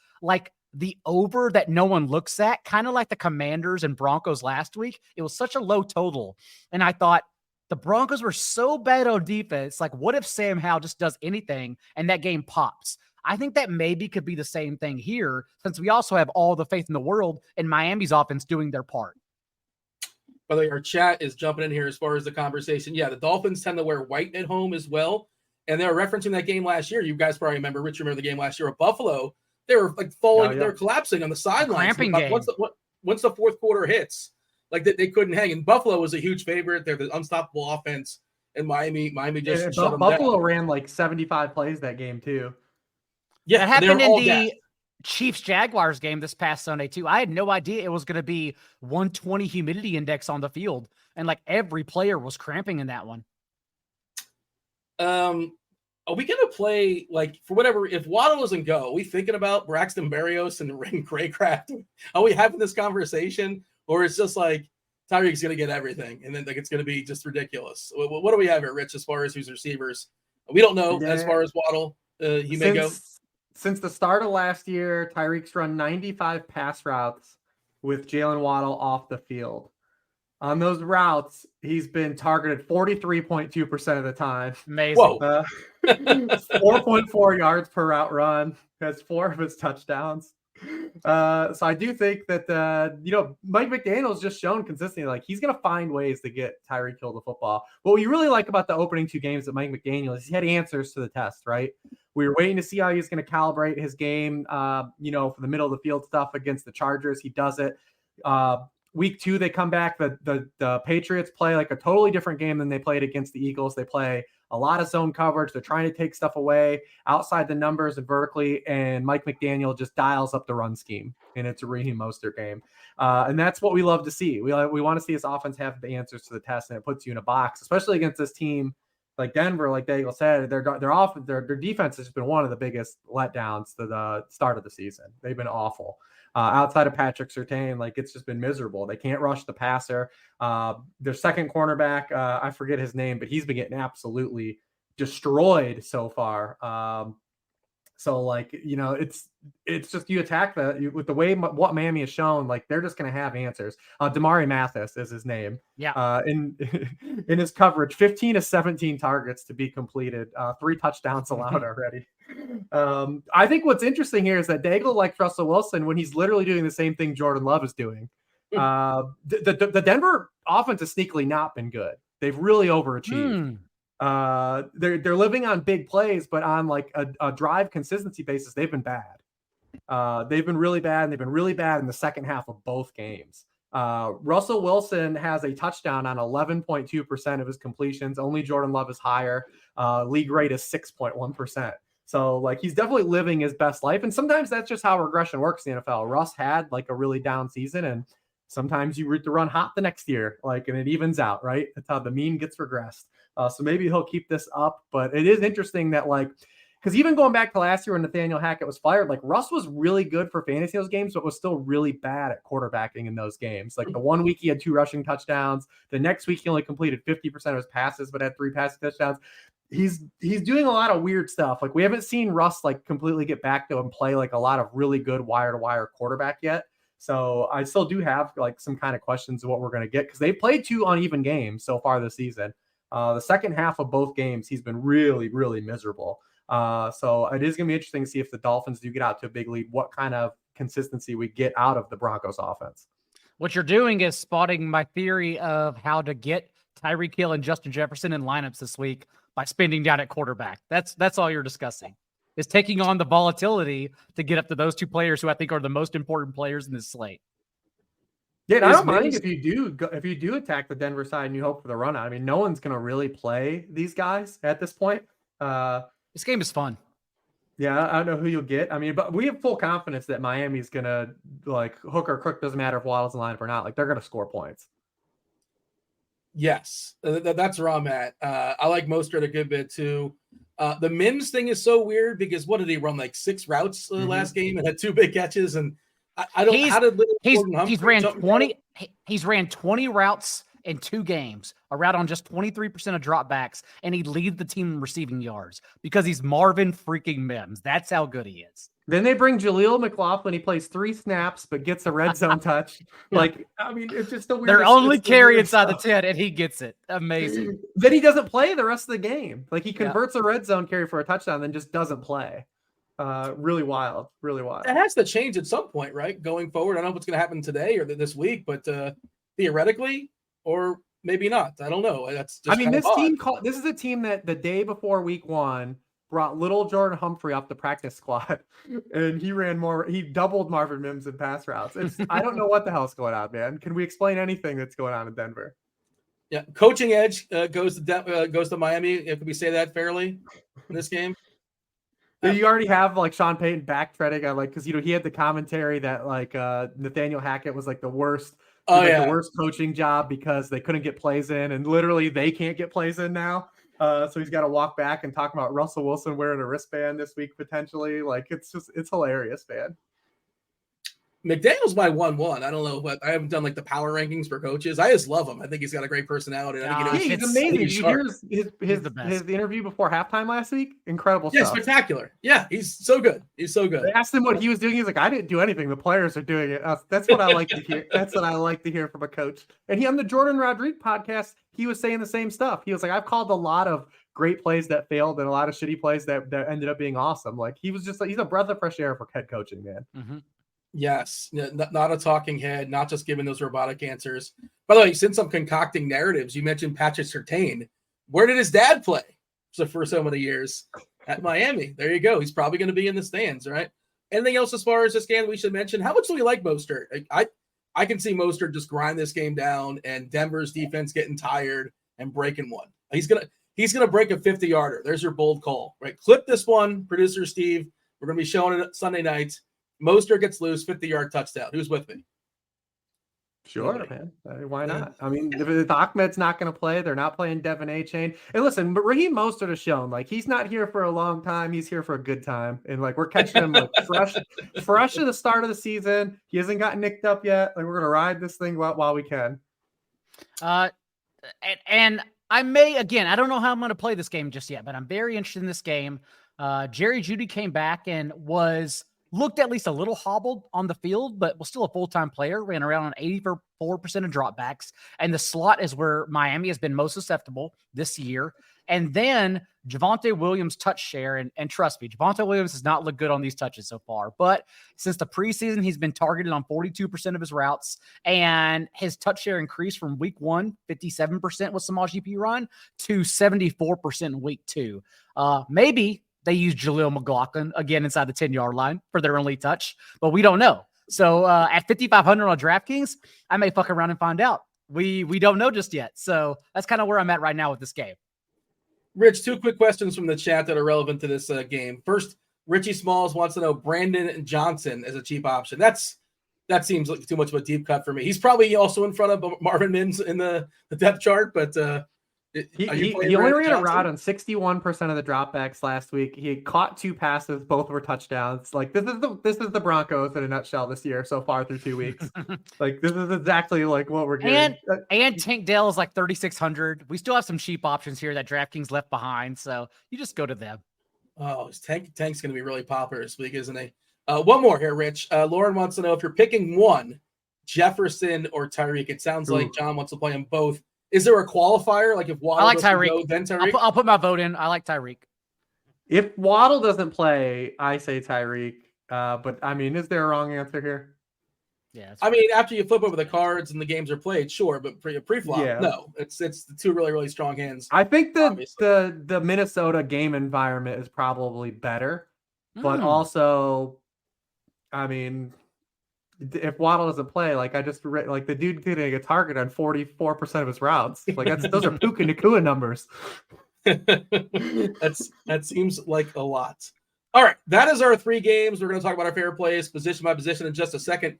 the over that no one looks at, kind of like the Commanders and Broncos last week. It was such a low total. And I thought the Broncos were so bad on defense. What if Sam Howell just does anything and that game pops? I think that maybe could be the same thing here, since we also have all the faith in the world in Miami's offense doing their part. By the way, our chat is jumping in here as far as the conversation. Yeah, the Dolphins tend to wear white at home as well. And they're referencing that game last year. You guys probably remember, Rich, remember the game last year with Buffalo. They were falling, they were collapsing on the sidelines. Once the 4th quarter hits, they couldn't hang. And Buffalo was a huge favorite. They're the unstoppable offense. And Miami just shut them down. Buffalo ran 75 plays that game too. Yeah, that happened in the Chiefs Jaguars game this past Sunday too. I had no idea it was going to be 120 humidity index on the field, and like every player was cramping in that one. Are we going to play, like, for whatever, if Waddle doesn't go, are we thinking about Braxton Berrios and Ring Craycraft? Are we having this conversation? Or it's just like Tyreek's going to get everything and then like it's going to be just ridiculous? What do we have here, Rich, as far as who's receivers? We don't know as far as Waddle. He may go. Since the start of last year, Tyreek's run 95 pass routes with Jalen Waddle off the field. On those routes, he's been targeted 43.2% of the time. Amazing. Whoa. 4.4 yards per route run. Has 4 of his touchdowns. So I do think that Mike McDaniel's just shown consistently like he's going to find ways to get Tyreek Hill the football. What we really like about the opening 2 games of Mike McDaniel is he had answers to the test, right? We were waiting to see how he was going to calibrate his game, for the middle of the field stuff against the Chargers. He does it. Week 2, they come back. The Patriots play like a totally different game than they played against the Eagles. They play a lot of zone coverage. They're trying to take stuff away outside the numbers and vertically. And Mike McDaniel just dials up the run scheme. And it's a Raheem Mostert game. And that's what we love to see. We want to see this offense have the answers to the test, and it puts you in a box, especially against this team like Denver. Like Daigle said, their defense has been one of the biggest letdowns to the start of the season. They've been awful. Outside of Patrick Surtain, like it's just been miserable. They can't rush the passer. Their second cornerback, I forget his name, but he's been getting absolutely destroyed so far. So like, it's just you attack with the way what Miami has shown, like they're just going to have answers. Damari Mathis is his name. Yeah. In his coverage, 15 to 17 targets to be completed, 3 touchdowns allowed already. I think what's interesting here is that Daigle likes Russell Wilson when he's literally doing the same thing Jordan Love is doing. The Denver offense has sneakily not been good. They've really overachieved. They're living on big plays, but on like a drive consistency basis, they've been bad. They've been really bad, and they've been really bad in the second half of both games. Russell Wilson has a touchdown on 11.2% of his completions. Only Jordan Love is higher. League rate is 6.1%. So like he's definitely living his best life. And sometimes that's just how regression works in the NFL. Russ had like a really down season, and sometimes you root to run hot the next year, like, and it evens out, right? That's how the mean gets regressed. So maybe he'll keep this up, but it is interesting that like, because even going back to last year when Nathaniel Hackett was fired, like Russ was really good for fantasy those games, but was still really bad at quarterbacking in those games. Like the 1 week he had 2 rushing touchdowns. The next week he only completed 50% of his passes, but had 3 passing touchdowns. He's doing a lot of weird stuff. Like we haven't seen Russ like completely get back to and play like a lot of really good wire to wire quarterback yet. So I still do have like some kind of questions of what we're going to get, because they played 2 uneven games so far this season. The second half of both games, he's been really, really miserable. So it is going to be interesting to see if the Dolphins do get out to a big lead, what kind of consistency we get out of the Broncos offense. What you're doing is spotting my theory of how to get Tyreek Hill and Justin Jefferson in lineups this week by spending down at quarterback. That's all you're discussing, is taking on the volatility to get up to those 2 players who I think are the most important players in this slate. Yeah, I don't mind if you do attack the Denver side and you hope for the run out. I mean, no one's going to really play these guys at this point. This game is fun. Yeah, I don't know who you'll get. I mean, but we have full confidence that Miami's going to, like, hook or crook, doesn't matter if Waddle's in line or not. Like, they're going to score points. Yes, that's where I'm at. I like Mostert a good bit too. The Mims thing is so weird because what did he run, like 6 routes last game and had 2 big catches? And I don't. He's ran 20 routes in 2 games, a route on just 23% of dropbacks, and he leads the team in receiving yards because he's Marvin freaking Mims. That's how good he is. Then they bring Jaleel McLaughlin. He plays 3 snaps, but gets a red zone touch. Like, I mean, it's just a weird. They're only carry inside the 10, and he gets it. Amazing. Then he doesn't play the rest of the game. Like, he converts a red zone carry for a touchdown, then just doesn't play. Really wild. Really wild. It has to change at some point, right? Going forward. I don't know what's going to happen today or this week, but theoretically, or maybe not. I don't know. That's just this is a team that the day before week 1 brought little Jordan Humphrey off the practice squad, and he doubled Marvin Mims in pass routes. I don't know what the hell's going on, man. Can we explain anything that's going on in Denver? Yeah, coaching edge goes to Miami. Can we say that fairly in this game? You already have like Sean Payton backtracking on because he had the commentary that Nathaniel Hackett was like the worst. The worst coaching job because they couldn't get plays in, and literally they can't get plays in now. So he's got to walk back and talk about Russell Wilson wearing a wristband this week potentially. Like it's hilarious, man. McDaniel's my 1-1. I don't know what I haven't done like the power rankings for coaches. I just love him. I think he's got a great personality. I think he's amazing. Did you hear his interview before halftime last week? Incredible stuff. Spectacular. Yeah, he's so good. He's so good. They asked him what he was doing. He's like, I didn't do anything. The players are doing it. That's what I like to hear. That's what I like to hear from a coach. And he on the Jordan Rodriguez podcast, he was saying the same stuff. He was like, I've called a lot of great plays that failed and a lot of shitty plays that ended up being awesome. Like he was just like, he's a breath of fresh air for head coaching, man. Mm-hmm. Yes, not a talking head, not just giving those robotic answers. By the way, since I'm concocting narratives, you mentioned Patrick Surtain. Where did his dad play for so many years? At Miami. There you go. He's probably going to be in the stands, right? Anything else as far as this game we should mention? How much do we like Mostert? I can see Mostert just grind this game down and Denver's defense getting tired and breaking one. He's gonna break a 50-yarder. There's your bold call, right? Clip this one, producer Steve. We're going to be showing it Sunday night. Mostert gets loose, 50-yard touchdown. Who's with me? Sure, man. Why not? I mean, if Ahmed's not going to play, they're not playing Devin A-Chain. And listen, but Raheem Mostert has shown, he's not here for a long time. He's here for a good time. And, we're catching him, fresh at the start of the season. He hasn't gotten nicked up yet. We're going to ride this thing while we can. And I may, again, I don't know how I'm going to play this game just yet, but I'm very interested in this game. Jerry Jeudy came back and looked at least a little hobbled on the field, but was still a full-time player, ran around on 84% of dropbacks. And the slot is where Miami has been most susceptible this year. And then Javonte Williams' touch share, and trust me, Javonte Williams has not looked good on these touches so far. But since the preseason, he's been targeted on 42% of his routes, and his touch share increased from week 1, 57% with Samaj GP run, to 74% in week 2. Maybe they use Jaleel McLaughlin again inside the 10-yard line for their only touch, but we don't know. So at 5,500 on DraftKings, I may fuck around and find out. We don't know just yet. So that's kind of where I'm at right now with this game. Rich, 2 quick questions from the chat that are relevant to this game. First, Richie Smalls wants to know Brandon Johnson as a cheap option. That seems like too much of a deep cut for me. He's probably also in front of Marvin Mims in the depth chart, but he only ran a route on 61% of the dropbacks last week. He caught 2 passes, both were touchdowns. This is the Broncos in a nutshell this year so far through 2 weeks. This is exactly what we're getting. And Tank Dell is 3,600. We still have some cheap options here that DraftKings left behind, so you just go to them. Oh, Tank's going to be really popular this week, isn't he? One more here, Rich. Lauren wants to know if you're picking one, Jefferson or Tyreek. It sounds like John wants to play them both. Is there a qualifier? If Waddle I like Tyreek. Go, then Tyreek? I'll put my vote in. I like Tyreek. If Waddle doesn't play, I say Tyreek. But I mean, is there a wrong answer here? Yeah. I mean, after you flip over the cards and the games are played, sure, but pre-flop, no. It's the 2 really, really strong hands. I think the Minnesota game environment is probably better, but also, I mean, if Waddle doesn't play, I just the dude getting a target on 44% of his routes. Those are Puka Nacua numbers. That seems like a lot. All right, that is our 3 games. We're going to talk about our favorite plays, position by position, in just a second.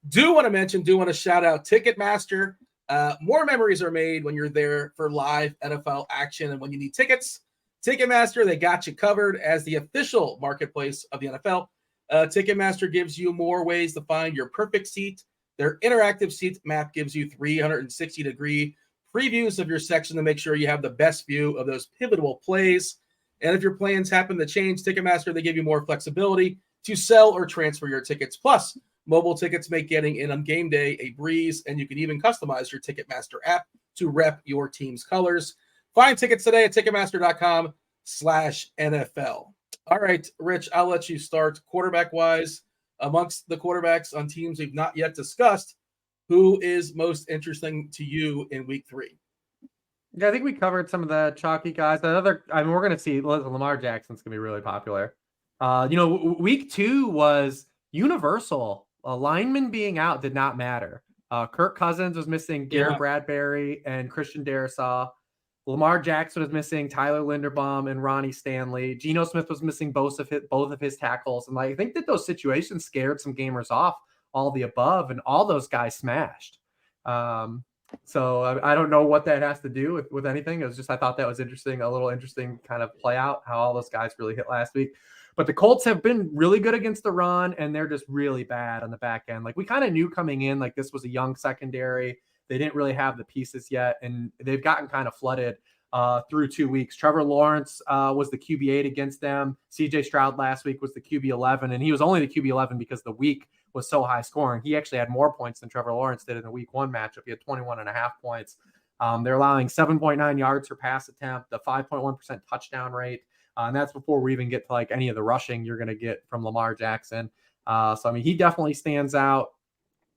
Do want to shout out Ticketmaster. More memories are made when you're there for live NFL action, and when you need tickets, Ticketmaster, they got you covered as the official marketplace of the NFL. Ticketmaster gives you more ways to find your perfect seat. Their interactive seat map gives you 360-degree previews of your section to make sure you have the best view of those pivotal plays. And if your plans happen to change, Ticketmaster, they give you more flexibility to sell or transfer your tickets. Plus, mobile tickets make getting in on game day a breeze, and you can even customize your Ticketmaster app to rep your team's colors. Find tickets today at Ticketmaster.com/NFL. All right, Rich, I'll let you start. Quarterback-wise, amongst the quarterbacks on teams we've not yet discussed, who is most interesting to you in week 3? Yeah, I think we covered some of the chalky guys. We're going to see Lamar Jackson's going to be really popular. Week 2 was universal. Linemen being out did not matter. Kirk Cousins was missing Garrett Bradbury and Christian Darrisaw. Lamar Jackson was missing Tyler Linderbaum and Ronnie Stanley. Geno Smith was missing both of his tackles. And I think that those situations scared some gamers off, all the above, and all those guys smashed. So I don't know what that has to do with anything. It was just, I thought that was interesting, a little interesting kind of play out how all those guys really hit last week. But the Colts have been really good against the run, and they're just really bad on the back end. We kind of knew coming in, this was a young secondary. They didn't really have the pieces yet, and they've gotten kind of flooded through 2 weeks. Trevor Lawrence was the QB8 against them. CJ Stroud last week was the QB11, and he was only the QB11 because the week was so high scoring. He actually had more points than Trevor Lawrence did in the week 1 matchup. He had 21.5 points. They're allowing 7.9 yards per pass attempt, the 5.1% touchdown rate. And that's before we even get to any of the rushing you're going to get from Lamar Jackson. He definitely stands out.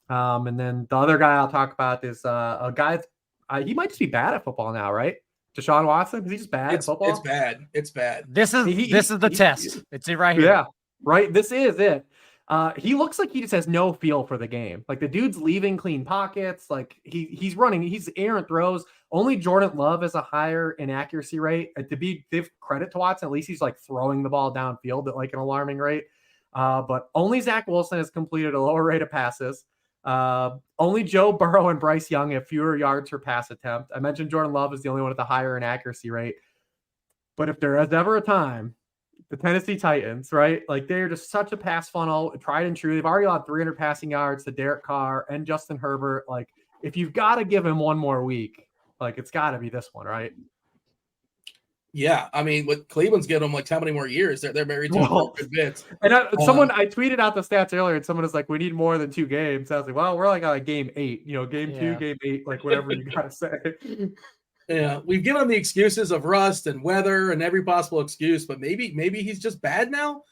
And then the other guy I'll talk about is a guy. He might just be bad at football now, right? Deshaun Watson, is he just bad at football? It's bad. It's bad. This is the test. It's it right here. Yeah, right. This is it. He looks like he just has no feel for the game. The dude's leaving clean pockets. He's running. He's errant throws. Only Jordan Love has a higher inaccuracy rate. To give credit to Watson, at least he's throwing the ball downfield at an alarming rate. But only Zach Wilson has completed a lower rate of passes. Only Joe Burrow and Bryce Young have fewer yards per pass attempt. I mentioned Jordan Love is the only one with a higher inaccuracy rate. But if there is ever a time, the Tennessee Titans, right? They're just such a pass funnel, tried and true. They've already allowed 300 passing yards to Derek Carr and Justin Herbert. If you've got to give him one more week, it's got to be this one, right? Yeah, what Cleveland's giving them, how many more years? They're married to good bits. And I tweeted out the stats earlier, and someone was like, "We need more than 2 games." I was like, "Well, we're on game 8, game 2, game 8, whatever you gotta say." Yeah, we've given him the excuses of rust and weather and every possible excuse, but maybe he's just bad now.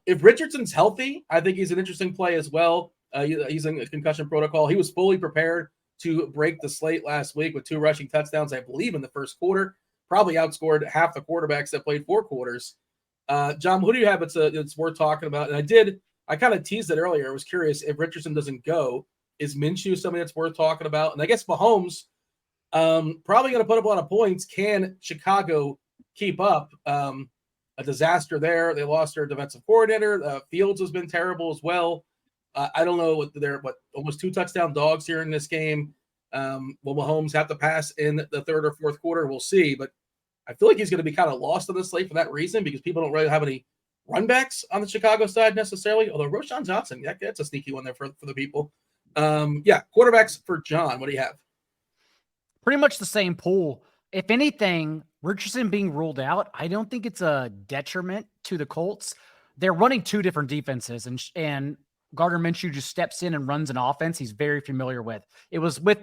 If Richardson's healthy, I think he's an interesting play as well. He's in a concussion protocol. He was fully prepared to break the slate last week with 2 rushing touchdowns, I believe, in the first quarter. Probably outscored half the quarterbacks that played 4 quarters. John, who do you have it's worth talking about? And I kind of teased it earlier. I was curious if Richardson doesn't go, is Minshew something that's worth talking about? And I guess Mahomes probably going to put up a lot of points. Can Chicago keep up? A disaster there. They lost their defensive coordinator. Fields has been terrible as well. I don't know what they're almost 2 touchdown dogs here in this game. Will Mahomes have to pass in the 3rd or 4th quarter? We'll see. But I feel like he's going to be kind of lost on this slate for that reason because people don't really have any run backs on the Chicago side necessarily. Although Roschon Johnson, that's a sneaky one there for the people. Quarterbacks for John. What do you have? Pretty much the same pool. If anything, Richardson being ruled out, I don't think it's a detriment to the Colts. They're running 2 different defenses, and Gardner Minshew just steps in and runs an offense he's very familiar with. It was with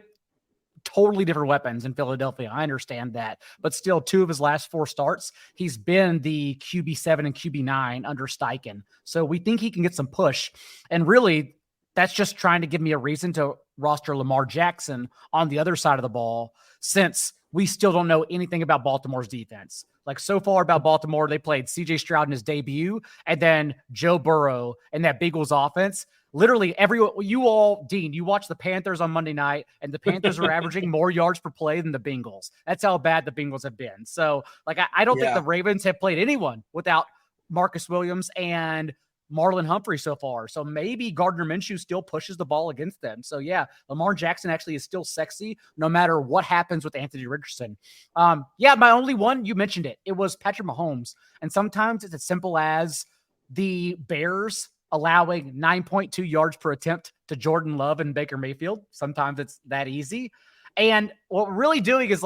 totally different weapons in Philadelphia. I understand that, but still 2 of his last 4 starts, he's been the QB7 and QB9 under Steichen. So we think he can get some push. And really, that's just trying to give me a reason to roster Lamar Jackson on the other side of the ball, since we still don't know anything about Baltimore's defense. So far about Baltimore, they played CJ Stroud in his debut, and then Joe Burrow and that Bengals offense. Literally Dean, you watch the Panthers on Monday night, and the Panthers are averaging more yards per play than the Bengals. That's how bad the Bengals have been. So I don't think the Ravens have played anyone without Marcus Williams and Marlon Humphrey so far. So maybe Gardner Minshew still pushes the ball against them. So Lamar Jackson actually is still sexy no matter what happens with Anthony Richardson. My only one, you mentioned it. It was Patrick Mahomes. And sometimes it's as simple as the Bears allowing 9.2 yards per attempt to Jordan Love and Baker Mayfield. Sometimes it's that easy. And what we're really doing is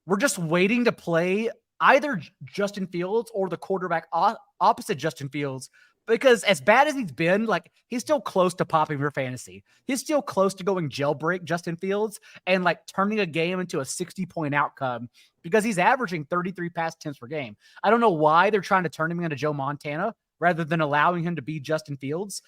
we're just waiting to play either Justin Fields or the quarterback opposite Justin Fields. Because as bad as he's been, he's still close to popping for fantasy. He's still close to going jailbreak Justin Fields and turning a game into a 60-point outcome because he's averaging 33 pass attempts per game. I don't know why they're trying to turn him into Joe Montana rather than allowing him to be Justin Fields.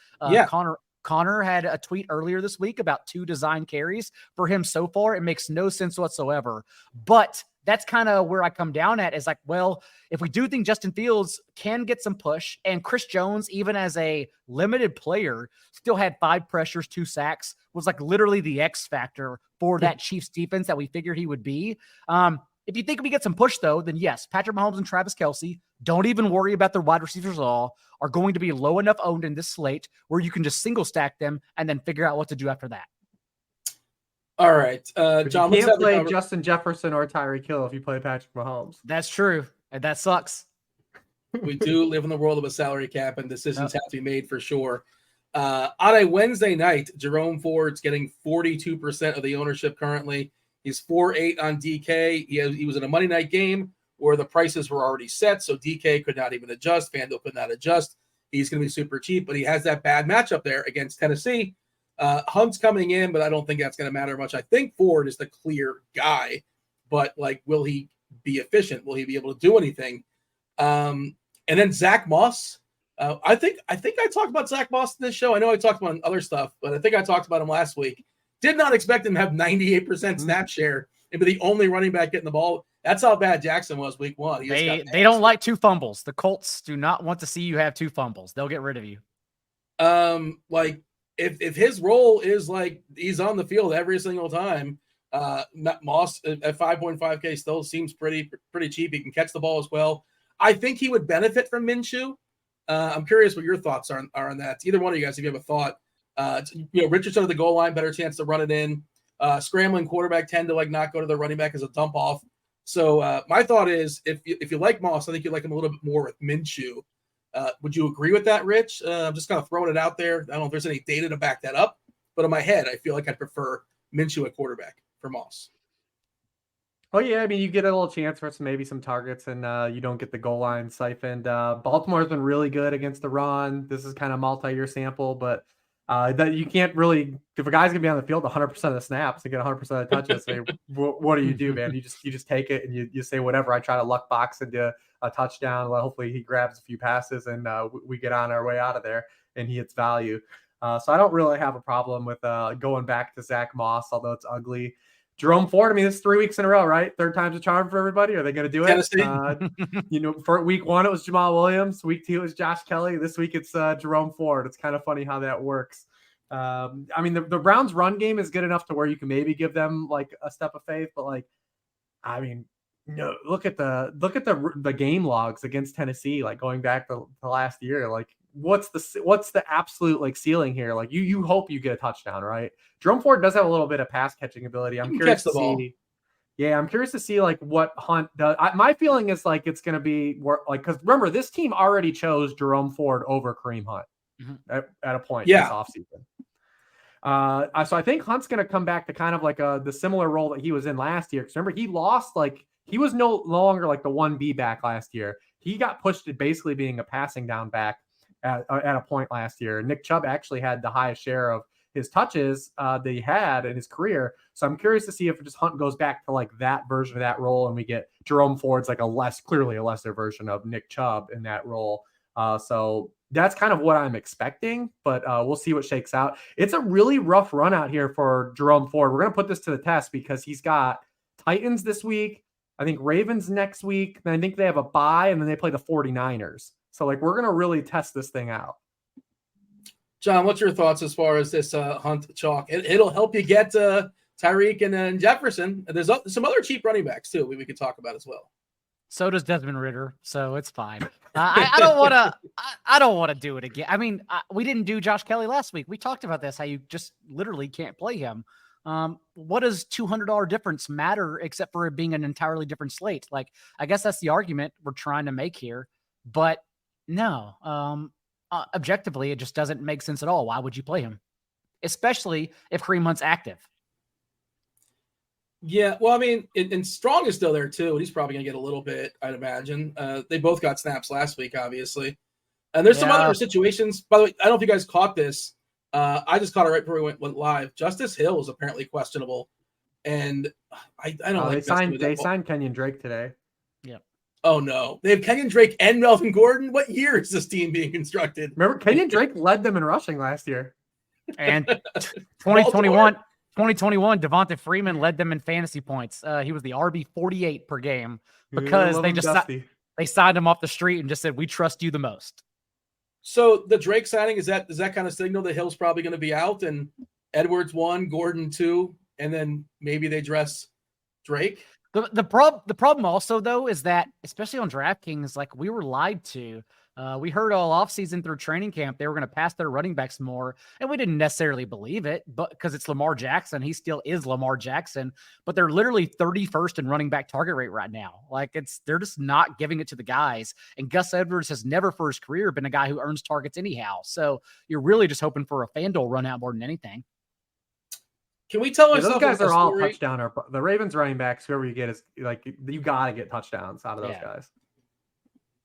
Connor had a tweet earlier this week about 2 design carries for him so far. It makes no sense whatsoever. But that's kind of where I come down at is if we do think Justin Fields can get some push, and Chris Jones, even as a limited player, still had 5 pressures, 2 sacks, was literally the X factor for that Chiefs defense that we figured he would be. If you think we get some push, though, then yes, Patrick Mahomes and Travis Kelce, don't even worry about their wide receivers at all, are going to be low enough owned in this slate where you can just single stack them and then figure out what to do after that. All right. John, you can't play Justin Jefferson or Tyreek Hill if you play Patrick Mahomes. That's true. And that sucks. We do live in the world of a salary cap, and decisions have to be made for sure. On a Wednesday night, Jerome Ford's getting 42% of the ownership currently. He's 4-8 on DK. He was in a Monday night game where the prices were already set, so DK could not even adjust. FanDuel could not adjust. He's going to be super cheap, but he has that bad matchup there against Tennessee. Hunt's coming in, but I don't think that's going to matter much. I think Ford is the clear guy, but like, will he be efficient? Will he be able to do anything? And then Zach Moss. I think I talked about Zach Moss in this show. I know I talked about other stuff, but I think I talked about him last week. Did not expect him to have 98% snap share and be the only running back getting the ball. That's how bad Jackson was week 1. They don't like 2 fumbles. The Colts do not want to see you have 2 fumbles. They'll get rid of you. Like if his role is like he's on the field every single time, Moss at 5.5K still seems pretty cheap. He can catch the ball as well. I think he would benefit from Minshew. I'm curious what your thoughts are on that. Either one of you guys, if you have a thought. Richardson at the goal line, better chance to run it in. Scrambling quarterback tend to like not go to the running back as a dump off. So my thought is if you like Moss, I think you like him a little bit more with Minshew. Would you agree with that, Rich? I'm just kind of throwing it out there. I don't know if there's any data to back that up, but in my head, I feel like I'd prefer Minshew at quarterback for Moss. Oh, yeah. I mean, you get a little chance for maybe some targets, and you don't get the goal line siphoned. Baltimore's been really good against the run. This is kind of multi-year sample, but that you can't really, if a guy's going to be on the field 100% of the snaps and get 100% of the touches, say, what do you do, man? You just take it and you say whatever. I try to luck box into a touchdown. Well, hopefully he grabs a few passes and we get on our way out of there and he hits value. So I don't really have a problem with going back to Zach Moss, although it's ugly. Jerome Ford, I mean, it's 3 weeks in a row, right? Third time's a charm for everybody. Are they going to do it? For week 1, it was Jamal Williams. Week 2, it was Josh Kelly. This week, it's Jerome Ford. It's kind of funny how that works. I mean, the Browns' run game is good enough to where you can maybe give them like a step of faith, but like, I mean, look at the game logs against Tennessee, like going back to last year. Like, what's the absolute like ceiling here? Like, you hope you get a touchdown, right? Jerome Ford does have a little bit of pass catching ability. I'm curious to see. Yeah, I'm curious to see like what Hunt does. My feeling is like it's going to be like, because remember, this team already chose Jerome Ford over Kareem Hunt at a point this offseason. So I think Hunt's going to come back to kind of like the similar role that he was in last year. Because remember, he lost, like, he was no longer like the 1B back last year. He got pushed to basically being a passing down back at a point last year. Nick Chubb actually had the highest share of his touches that he had in his career. So I'm curious to see if just Hunt goes back to like that version of that role and we get Jerome Ford's like clearly a lesser version of Nick Chubb in that role. So that's kind of what I'm expecting, but we'll see what shakes out. It's a really rough run out here for Jerome Ford. We're going to put this to the test because he's got Titans this week. I think Ravens next week. Then I think they have a bye and then they play the 49ers. So like, we're going to really test this thing out. John, what's your thoughts as far as this Hunt chalk? It'll help you get Tyreek and then Jefferson. There's some other cheap running backs too we could talk about as well. So does Desmond Ridder, so it's fine. I don't want to. I don't want to do it again. I mean, we didn't do Josh Kelly last week. We talked about this, how you just literally can't play him. What does $200 difference matter except for it being an entirely different slate? Like, I guess that's the argument we're trying to make here. But no, objectively, it just doesn't make sense at all. Why would you play him, especially if Kareem Hunt's active? Yeah, well, I mean, and Strong is still there too, and he's probably going to get a little bit, I'd imagine. They both got snaps last week, obviously. And there's some other situations. By the way, I don't know if you guys caught this. I just caught it right before we went live. Justice Hill is apparently questionable, and I don't. They signed Kenyon Drake today. Yeah. Oh no, they have Kenyon Drake and Melvin Gordon. What year is this team being constructed? Remember, Kenyon Drake led them in rushing last year. And 2021. 2021, Devonta Freeman led them in fantasy points. He was the RB 48 per game because they signed him off the street and just said, "We trust you the most." So the Drake signing, does that kind of signal that Hill's probably going to be out and Edwards 1, Gordon 2, and then maybe they dress Drake? The problem also though is that especially on DraftKings, like we were lied to. We heard all offseason through training camp they were going to pass their running backs more, and we didn't necessarily believe it, but because it's Lamar Jackson, he still is Lamar Jackson. But they're literally 31st in running back target rate right now. Like they're just not giving it to the guys. And Gus Edwards has never for his career been a guy who earns targets anyhow. So you're really just hoping for a FanDuel run out more than anything. Can we tell those guys are all touchdown or the Ravens running backs? Whoever you get is like you gotta get touchdowns out of those guys.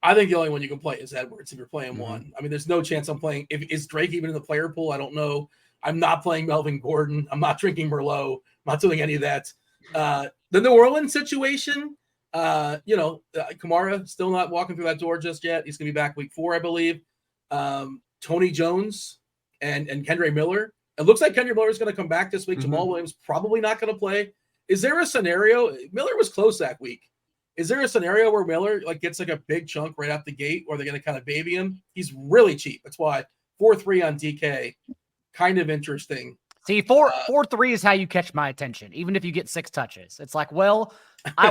I think the only one you can play is Edwards if you're playing one. I mean, there's no chance I'm playing. Is Drake even in the player pool? I don't know. I'm not playing Melvin Gordon. I'm not drinking Merlot. I'm not doing any of that. The New Orleans situation, Kamara still not walking through that door just yet. He's going to be back week 4, I believe. Tony Jones and Kendre Miller. It looks like Kendre Miller is going to come back this week. Jamal Williams probably not going to play. Is there a scenario? Miller was close that week. Is there a scenario where Miller gets a big chunk right out the gate, or they're going to kind of baby him? He's really cheap. That's why 4-3 on DK, kind of interesting. See, 4-3 is how you catch my attention, even if you get 6 touches. It's like, well,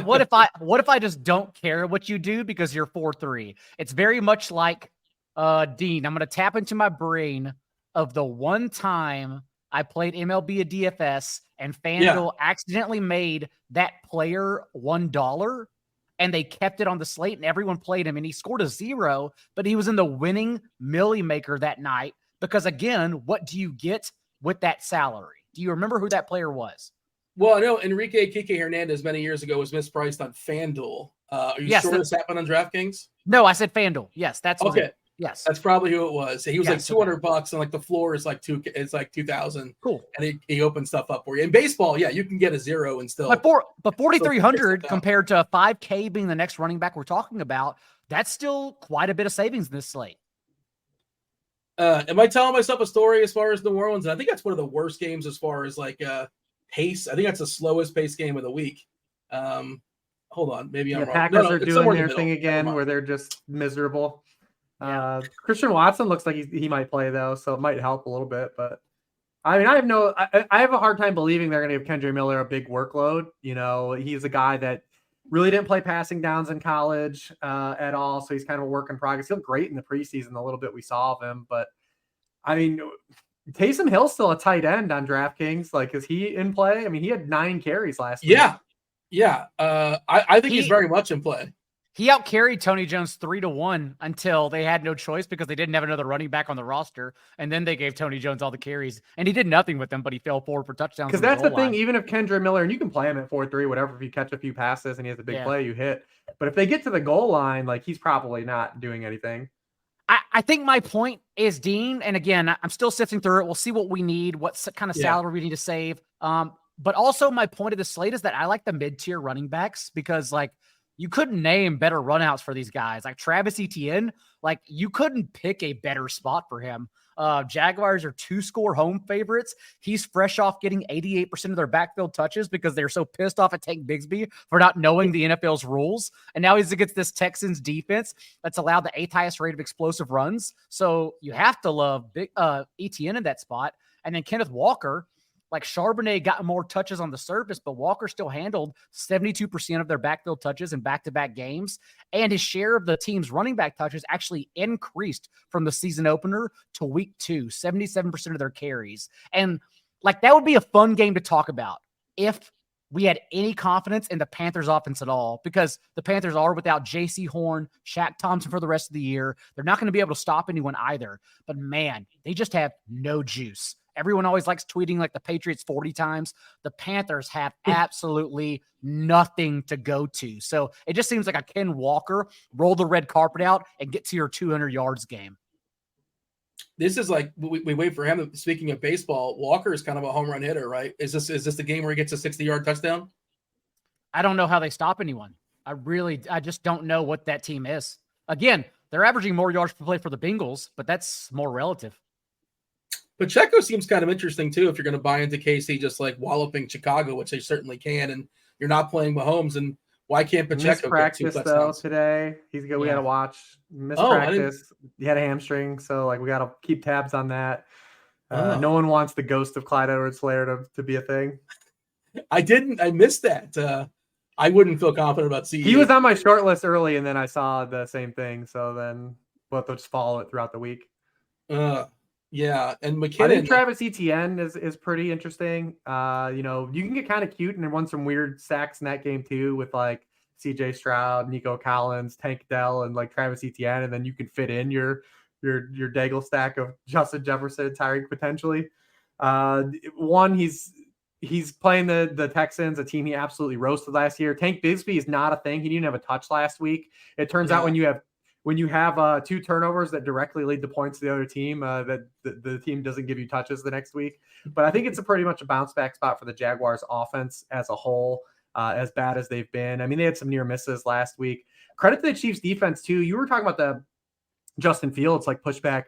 what if I just don't care what you do because you're 4-3? It's very much like Dean. I'm going to tap into my brain of the one time I played MLB a DFS and FanDuel accidentally made that player $1. And they kept it on the slate and everyone played him and he scored a 0, but he was in the winning Millie Maker that night because, again, what do you get with that salary? Do you remember who that player was? Well, I know Enrique Kike Hernandez many years ago was mispriced on FanDuel. Are you sure this happened on DraftKings? No, I said FanDuel. Yes, that's okay. It. Yes, that's probably who it was. He was $200 and the floor is it's like 2,000. Cool. And he opens stuff up for you. In baseball, you can get a 0 and still. But 4,300 compared to 5K being the next running back we're talking about, that's still quite a bit of savings in this slate. Am I telling myself a story as far as New Orleans? And I think that's one of the worst games as far as pace. I think that's the slowest pace game of the week. Hold on, maybe I'm wrong. Packers are doing their thing again where they're just miserable. Christian Watson looks like he might play though, so it might help a little bit. But I mean, I have a hard time believing they're going to give Kendre Miller a big workload. He's a guy that really didn't play passing downs in college at all, so he's kind of a work in progress. He looked great in the preseason, the little bit we saw of him. But I mean, Taysom Hill's still a tight end on DraftKings. Is he in play? I mean, he had 9 carries last week. Yeah. I think he's very much in play. He outcarried Tony Jones 3-1 until they had no choice because they didn't have another running back on the roster. And then they gave Tony Jones all the carries and he did nothing with them, but he fell forward for touchdowns. Because that's the thing, even if Kendre Miller, and you can play him at 4-3, whatever, if you catch a few passes and he has a big play, you hit. But if they get to the goal line, he's probably not doing anything. I think my point is, Dean, and again, I'm still sifting through it. We'll see what we need, what kind of salary we need to save. But also my point of the slate is that I like the mid-tier running backs because you couldn't name better runouts for these guys. Like Travis Etienne, you couldn't pick a better spot for him. Jaguars are 2-score home favorites. He's fresh off getting 88% of their backfield touches because they're so pissed off at Tank Bigsby for not knowing the NFL's rules. And now he's against this Texans defense that's allowed the 8th highest rate of explosive runs. So you have to love Etienne in that spot. And then Kenneth Walker, Charbonnet got more touches on the surface, but Walker still handled 72% of their backfield touches in back-to-back games. And his share of the team's running back touches actually increased from the season opener to week 2, 77% of their carries. And that would be a fun game to talk about if we had any confidence in the Panthers offense at all, because the Panthers are without J.C. Horn, Shaq Thompson for the rest of the year. They're not going to be able to stop anyone either, but man, they just have no juice. Everyone always likes tweeting the Patriots 40 times. The Panthers have absolutely nothing to go to. So it just seems like a Ken Walker, roll the red carpet out and get to your 200 yards game. This is we wait for him. Speaking of baseball, Walker is kind of a home run hitter, right? Is this the game where he gets a 60-yard touchdown? I don't know how they stop anyone. I just don't know what that team is. Again, they're averaging more yards per play for the Bengals, but that's more relative. Pacheco seems kind of interesting too. If you're going to buy into KC, just walloping Chicago, which they certainly can, and you're not playing Mahomes, and why can't Pacheco get 2 touchdowns? Today he's good. We got to watch mispractice. He had a hamstring, so we got to keep tabs on that. No one wants the ghost of Clyde Edwards-Helaire to be a thing. I missed that. I wouldn't feel confident about CEH. He was on my short list early, and then I saw the same thing. So then we'll have to just follow it throughout the week. Yeah, and McKinnon. I think Travis Etienne is pretty interesting. You can get kind of cute and won some weird sacks in that game too, with like CJ Stroud, Nico Collins, Tank Dell, and like Travis Etienne, and then you can fit in your Daigle stack of Justin Jefferson, Tyreek potentially. He's playing the Texans, a team he absolutely roasted last year. Tank Bigsby is not a thing. He didn't have a touch last week. It turns out when you have 2 turnovers that directly lead to points to the other team, that the team doesn't give you touches the next week. But I think it's pretty much a bounce back spot for the Jaguars offense as a whole, as bad as they've been. I mean, they had some near misses last week. Credit to the Chiefs defense too. You were talking about the Justin Fields like pushback.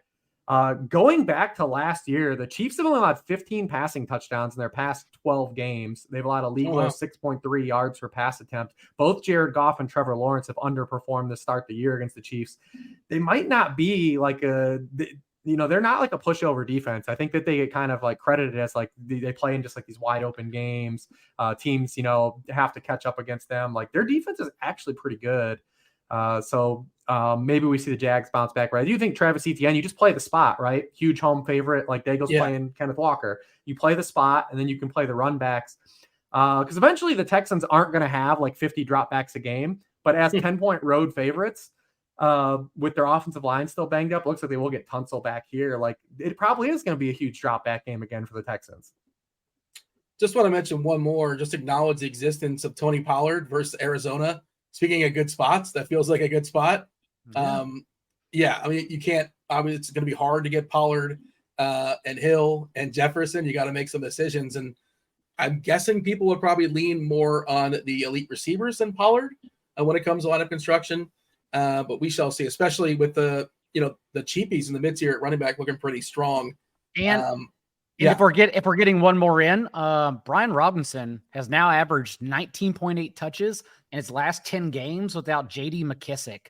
Going back to last year, the Chiefs have only allowed 15 passing touchdowns in their past 12 games. They've allowed a league low 6.3 yards per pass attempt. Both Jared Goff and Trevor Lawrence have underperformed to start the year against the Chiefs. They might not be like they're not like a pushover defense. I think that they get kind of like credited as like they play in just like these wide open games. Teams, have to catch up against them. Like their defense is actually pretty good. So maybe we see the Jags bounce back, right? I do think Travis Etienne, you just play the spot, right? Huge home favorite, like Daigle's playing Kenneth Walker. You play the spot, and then you can play the run backs. Because eventually the Texans aren't going to have like 50 dropbacks a game, but as 10-point road favorites, with their offensive line still banged up, looks like they will get Tunsil back here. Like it probably is going to be a huge drop back game again for the Texans. Just want to mention one more, just acknowledge the existence of Tony Pollard versus Arizona. Speaking of good spots, that feels like a good spot. Yeah. I mean, you can't, obviously it's going to be hard to get Pollard and Hill and Jefferson. You got to make some decisions. And I'm guessing people would probably lean more on the elite receivers than Pollard when it comes to lineup construction. But we shall see, especially with the cheapies in the mid-tier at running back looking pretty strong. And if we're getting one more in, Brian Robinson has now averaged 19.8 touches in his last 10 games without J.D. McKissick.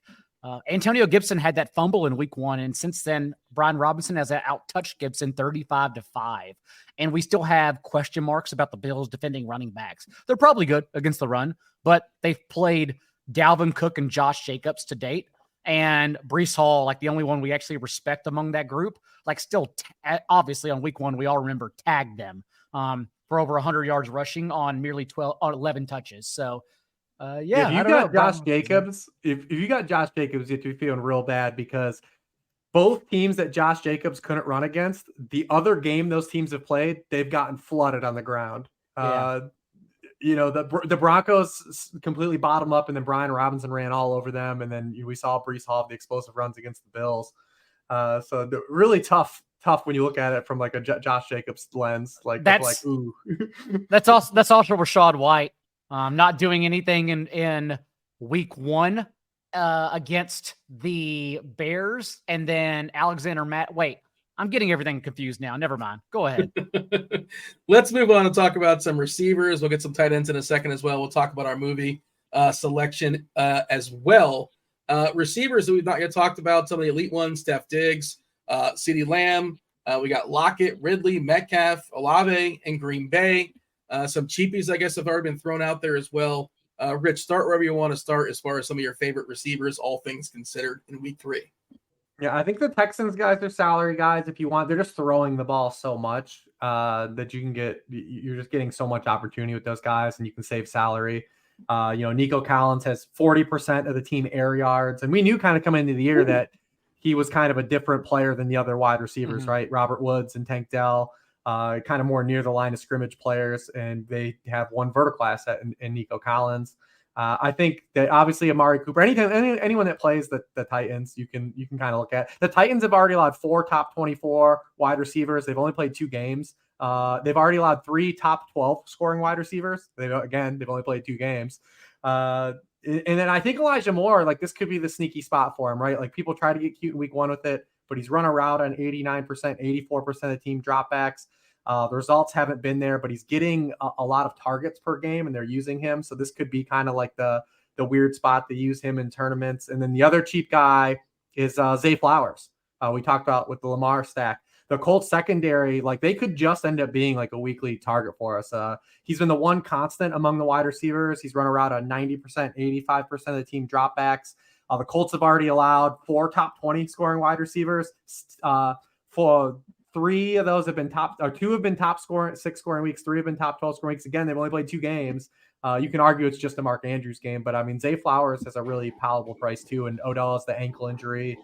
Antonio Gibson had that fumble in week 1, and since then, Brian Robinson has out-touched Gibson 35-5. And we still have question marks about the Bills defending running backs. They're probably good against the run, but they've played Dalvin Cook and Josh Jacobs to date. And Breece Hall, like the only one we actually respect among that group, like still obviously on week 1, we all remember tagged them for over 100 yards rushing on merely 11 touches. So, if you got Josh Jacobs, if you got Josh Jacobs, you have to be feeling real bad because both teams that Josh Jacobs couldn't run against, the other game those teams have played, they've gotten flooded on the ground. The Broncos completely bottomed up, and then Brian Robinson ran all over them, and then we saw Breece Hall have the explosive runs against the Bills. So really tough when you look at it from like a Josh Jacobs lens. Ooh. That's also Rachaad White not doing anything in week 1 against the Bears, and then Alexander Matt. Wait, I'm getting everything confused now. Never mind. Go ahead. Let's move on and talk about some receivers. We'll get some tight ends in a second as well. We'll talk about our movie selection as well. Receivers that we've not yet talked about, some of the elite ones, Steph Diggs, CeeDee Lamb. We got Lockett, Ridley, Metcalf, Olave, and Green Bay. Some cheapies, I guess, have already been thrown out there as well. Rich, start wherever you want to start as far as some of your favorite receivers, all things considered, in week 3. Yeah, I think the Texans guys are salary guys. If you want, they're just throwing the ball so much that you're just getting so much opportunity with those guys, and you can save salary. Nico Collins has 40% of the team air yards, and we knew kind of coming into the year that he was kind of a different player than the other wide receivers, right? Robert Woods and Tank Dell, kind of more near the line of scrimmage players, and they have one vertical asset in Nico Collins. I think that obviously Amari Cooper, anyone that plays the Titans, you can kind of look at. The Titans have already allowed 4 top 24 wide receivers. They've only played 2 games. They've already allowed 3 top 12 scoring wide receivers. They've only played 2 games. And then I think Elijah Moore, like this could be the sneaky spot for him, right? Like people try to get cute in week 1 with it, but he's run a route on 89%, 84% of team dropbacks. The results haven't been there, but he's getting a lot of targets per game, and they're using him. So this could be kind of like the weird spot to use him in tournaments. And then the other cheap guy is Zay Flowers. We talked about with the Lamar stack. the Colts secondary, like they could just end up being like a weekly target for us. He's been the one constant among the wide receivers. He's run around a 90%, 85% of the team dropbacks. The Colts have already allowed 4 top 20 scoring wide receivers. For 3 of those have been top, or 2 have been top scoring, 6 scoring weeks. 3 have been top 12 scoring weeks. Again, they've only played 2 games. You can argue it's just a Mark Andrews game, but I mean, Zay Flowers has a really palatable price too, and Odell has the ankle injury.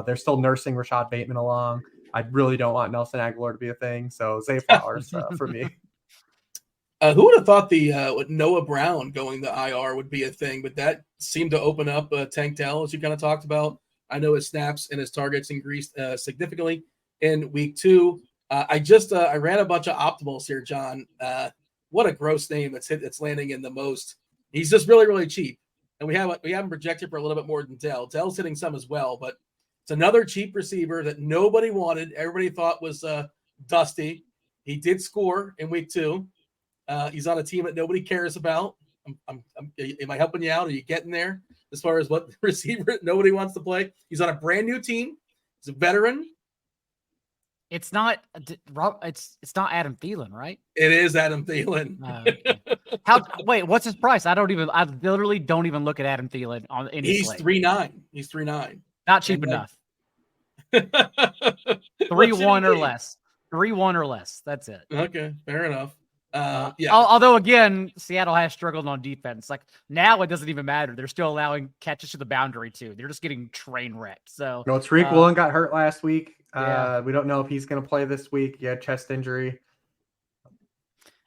They're still nursing Rashad Bateman along. I really don't want Nelson Aguilar to be a thing, so Zay Flowers for me. Who would have thought the Noah Brown going to IR would be a thing, but that seemed to open up Tank Dell, as you kind of talked about. I know his snaps and his targets increased significantly in week 2. I ran a bunch of optimals here, John. What a gross name it's landing in the most. He's just really, really cheap. And we haven't projected for a little bit more than Dell. Dell's hitting some as well, but it's another cheap receiver that nobody wanted. Everybody thought was dusty. He did score in week 2. He's on a team that nobody cares about. Am I helping you out? Are you getting there as far as what receiver nobody wants to play? He's on a brand new team. He's a veteran. It's not Adam Thielen, right? It is Adam Thielen. Okay. Wait, what's his price? I literally don't even look at Adam Thielen on any slate. 3.9. He's 3.9. Not cheap enough. 3-1 or less. 3-1 or less. That's it. Okay, fair enough. Yeah. Although again, Seattle has struggled on defense. Like now, it doesn't even matter. They're still allowing catches to the boundary too. They're just getting train wrecked. So Tariq Woolen got hurt last week. Yeah. We don't know if he's going to play this week. He had chest injury.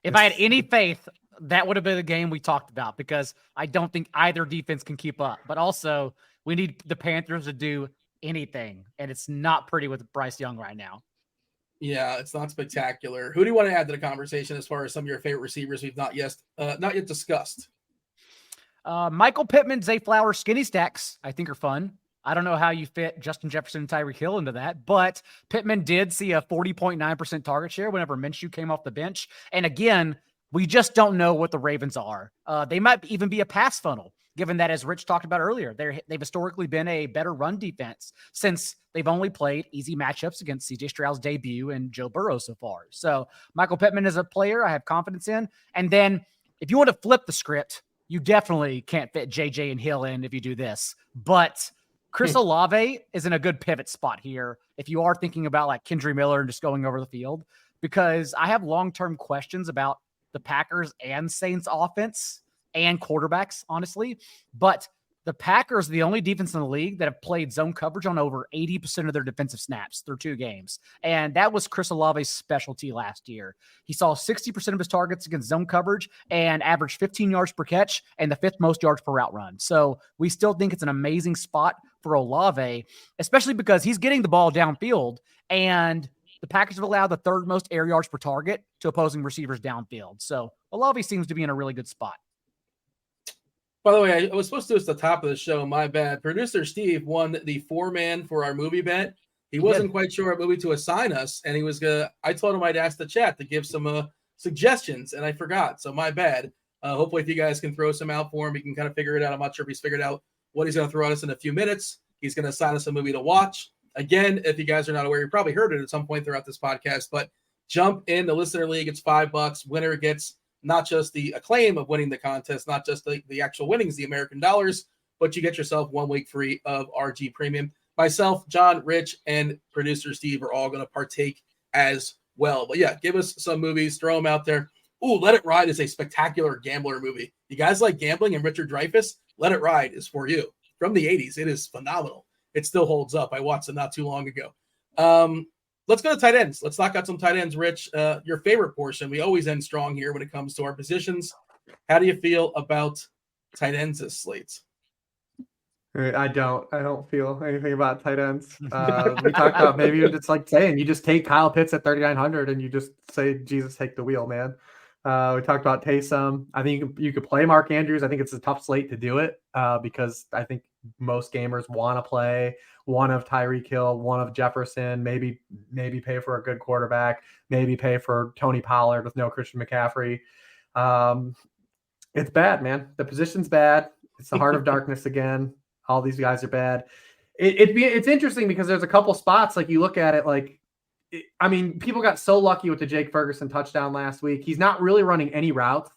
If I had any faith, that would have been a game we talked about, because I don't think either defense can keep up. But also, we need the Panthers to do anything, and it's not pretty with Bryce Young right now. Yeah, it's not spectacular. Who do you want to add to the conversation as far as some of your favorite receivers we've not yet discussed? Michael Pittman, Zay Flowers, skinny stacks, I think are fun. I don't know how you fit Justin Jefferson and Tyreek Hill into that, but Pittman did see a 40.9% target share whenever Minshew came off the bench. And again, we just don't know what the Ravens are. They might even be a pass funnel, given that, as Rich talked about earlier, they've historically been a better run defense since they've only played easy matchups against CJ Stroud's debut and Joe Burrow so far. So Michael Pittman is a player I have confidence in. And then if you want to flip the script, you definitely can't fit JJ and Hill in if you do this. But Chris Olave is in a good pivot spot here if you are thinking about like Kendry Miller and just going over the field, because I have long-term questions about the Packers and Saints offense and quarterbacks, honestly. But the Packers are the only defense in the league that have played zone coverage on over 80% of their defensive snaps through 2 games. And that was Chris Olave's specialty last year. He saw 60% of his targets against zone coverage and averaged 15 yards per catch and the 5th most yards per route run. So we still think it's an amazing spot for Olave, especially because he's getting the ball downfield, and the Packers have allowed the 3rd most air yards per target to opposing receivers downfield. So Olave seems to be in a really good spot. By the way, I was supposed to do this at the top of the show. My bad. Producer Steve won the 4-man for our movie bet. He wasn't quite sure what movie to assign us, and he was I told him I'd ask the chat to give some suggestions, and I forgot. So my bad. Hopefully, if you guys can throw some out for him, he can kind of figure it out. I'm not sure if he's figured out what he's going to throw at us in a few minutes. He's going to assign us a movie to watch. Again, if you guys are not aware, you probably heard it at some point throughout this podcast, but jump in the Listener League. It's $5. Winner gets not just the acclaim of winning the contest, not just the actual winnings, the American dollars, but you get yourself 1 week free of RG Premium. Myself, John, Rich, and producer Steve are all going to partake as well. But yeah, give us some movies, throw them out there. Ooh, Let It Ride is a spectacular gambler movie. You guys like gambling and Richard Dreyfuss? Let It Ride is for you. From the 80s, it is phenomenal. It still holds up. I watched it not too long ago. Let's go to tight ends. Let's knock out some tight ends, Rich. Your favorite portion. We always end strong here when it comes to our positions. How do you feel about tight ends this slate? I don't feel anything about tight ends. We talked about maybe it's like saying you just take Kyle Pitts at 3,900 and you just say, Jesus, take the wheel, man. We talked about Taysom. I think you could play Mark Andrews. I think it's a tough slate to do it because I think most gamers want to play one of Tyreek Hill, one of Jefferson, maybe pay for a good quarterback, maybe pay for Tony Pollard with no Christian McCaffrey. It's bad, man. The position's bad. It's the heart of darkness again. All these guys are bad. It's interesting because there's a couple spots, like you look at it, like I mean, people got so lucky with the Jake Ferguson touchdown last week. He's not really running any routes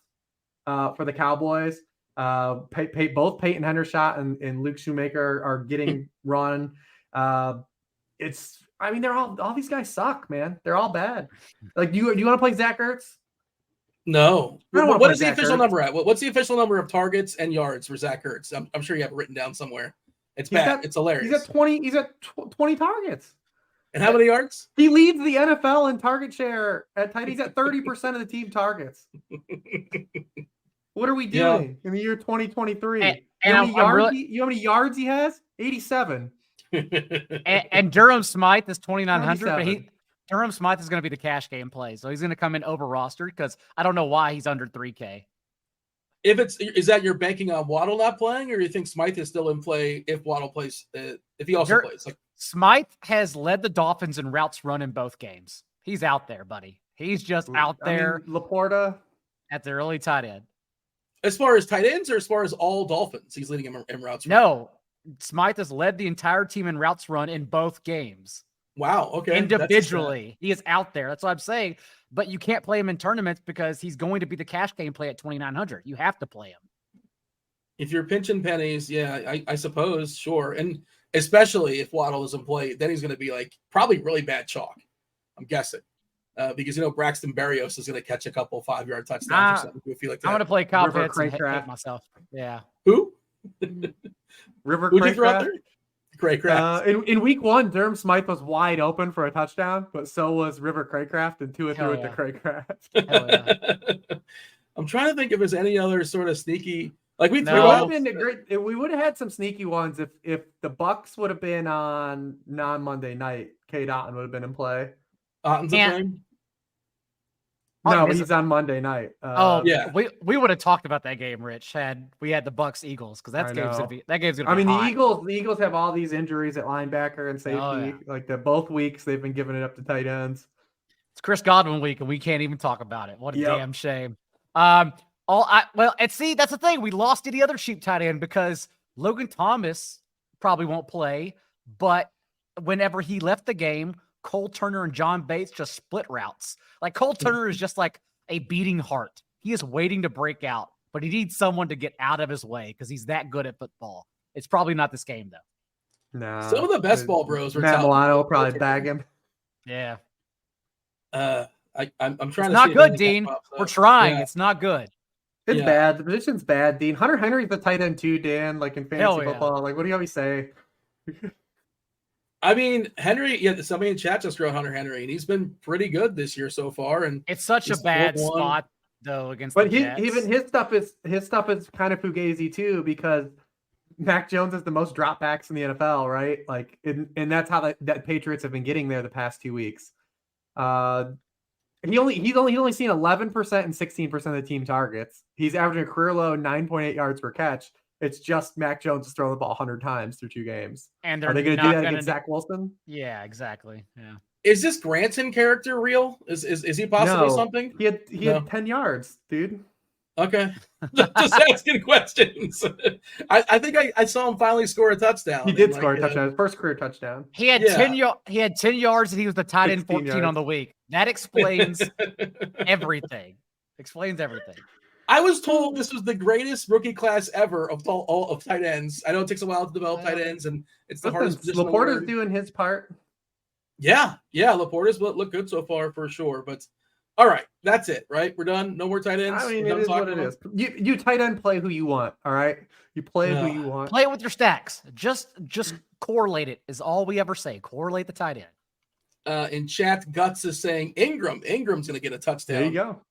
for the Cowboys. Both Peyton Hendershot and Luke Shoemaker are getting run. They're all these guys suck, man. They're all bad. Like, do you want to play Zach Ertz? No. I don't wanna What play is the Zach official Ertz. number at? What's the official number of targets and yards for Zach Ertz? I'm sure you have it written down somewhere. It's bad. It's hilarious. He's at 20 targets. And how many yards? He leads the NFL in target share at tight. He's at 30% of the team targets. What are we doing in the year 2023? You know how many yards he has? 87. and Durham Smythe is 2,900, but 97. Durham Smythe is going to be the cash game play. So he's going to come in over rostered because I don't know why he's under 3K. Is that you're banking on Waddle not playing, or you think Smythe is still in play if Waddle plays, if he also plays? Like, Smythe has led the Dolphins in routes run in both games. He's out there, buddy. He's just out there. Laporta at the early tight end. As far as tight ends or as far as all Dolphins, he's leading him in routes run? No, Smythe has led the entire team in routes run in both games. Wow. Okay. Individually, he is out there. That's what I'm saying. But you can't play him in tournaments because he's going to be the cash game play at 2,900. You have to play him. If you're pinching pennies, yeah, I suppose, sure. And especially if Waddle doesn't play, then he's going to be like probably really bad chalk, I'm guessing. Because, Braxton Berrios is going to catch a couple 5-yard touchdowns or something. I feel like that. I'm going to play Kyle River Pitts and hate Craycraft. myself. Yeah. Who? River Who'd you throw out Craycraft. there? Craycraft. In week 1, Durham Smythe was wide open for a touchdown, but so was River Craycraft, and Tua threw it to Craycraft. Hell yeah. I'm trying to think if there's any other sort of sneaky, like we No. threw out. We would have had some sneaky ones if the Bucks would have been on non-Monday night. Cade Otton would have been in play. Otton's a frame? No, he's on Monday night. Yeah. We would have talked about that game, Rich, had we had the Bucks Eagles, because that game's gonna be hot. The Eagles have all these injuries at linebacker and safety. Oh, yeah. Like both weeks they've been giving it up to tight ends. It's Chris Godwin week, and we can't even talk about it. What a damn shame. And see, that's the thing. We lost any other cheap tight end because Logan Thomas probably won't play, but whenever he left the game, Cole Turner and John Bates just split routes. Like, Cole Turner is just like a beating heart. He is waiting to break out, but he needs someone to get out of his way because he's that good at football. It's probably not this game, though. No. Some of the best ball bros were Matt Milano will probably bag him. Yeah. I'm trying It's to not see good, Dean. We're trying. Yeah. It's not good. It's bad. The position's bad, Dean. Hunter Henry's the tight end too, Dan, like in fantasy football. Like, what do you always say? I mean, Henry, somebody in chat just wrote Hunter Henry, and he's been pretty good this year so far. And it's such a bad spot, though, against the Jets. Even his stuff is kind of fugazi too, because Mac Jones is the most dropbacks in the NFL, right? Like, and that's how that Patriots have been getting there the past 2 weeks. He's only seen 11% and 16% of the team targets. He's averaging a career low 9.8 yards per catch. It's just Mac Jones has thrown the ball 100 times through 2 games. And are they going to do that against Zach Wilson? Yeah, exactly. Yeah. Is this Granson character real? Is he possibly something? He had 10 yards, dude. Okay. Just asking questions. I think I saw him finally score a touchdown. He did score a touchdown. His first career touchdown. He had 10 yards and he was the tight end 14 yards on the week. That explains everything. Explains everything. I was told this was the greatest rookie class ever of all of tight ends. I know it takes a while to develop tight ends, and it's the hardest position. Laporta's doing his part. Yeah. Laporta's looked good so far for sure. But all right, that's it, right? We're done. No more tight ends. I mean, it is what it is. You tight end play who you want. All right, you play who you want. Play it with your stacks. Just correlate it is all we ever say. Correlate the tight end. In chat, Guts is saying Ingram's going to get a touchdown. There you go.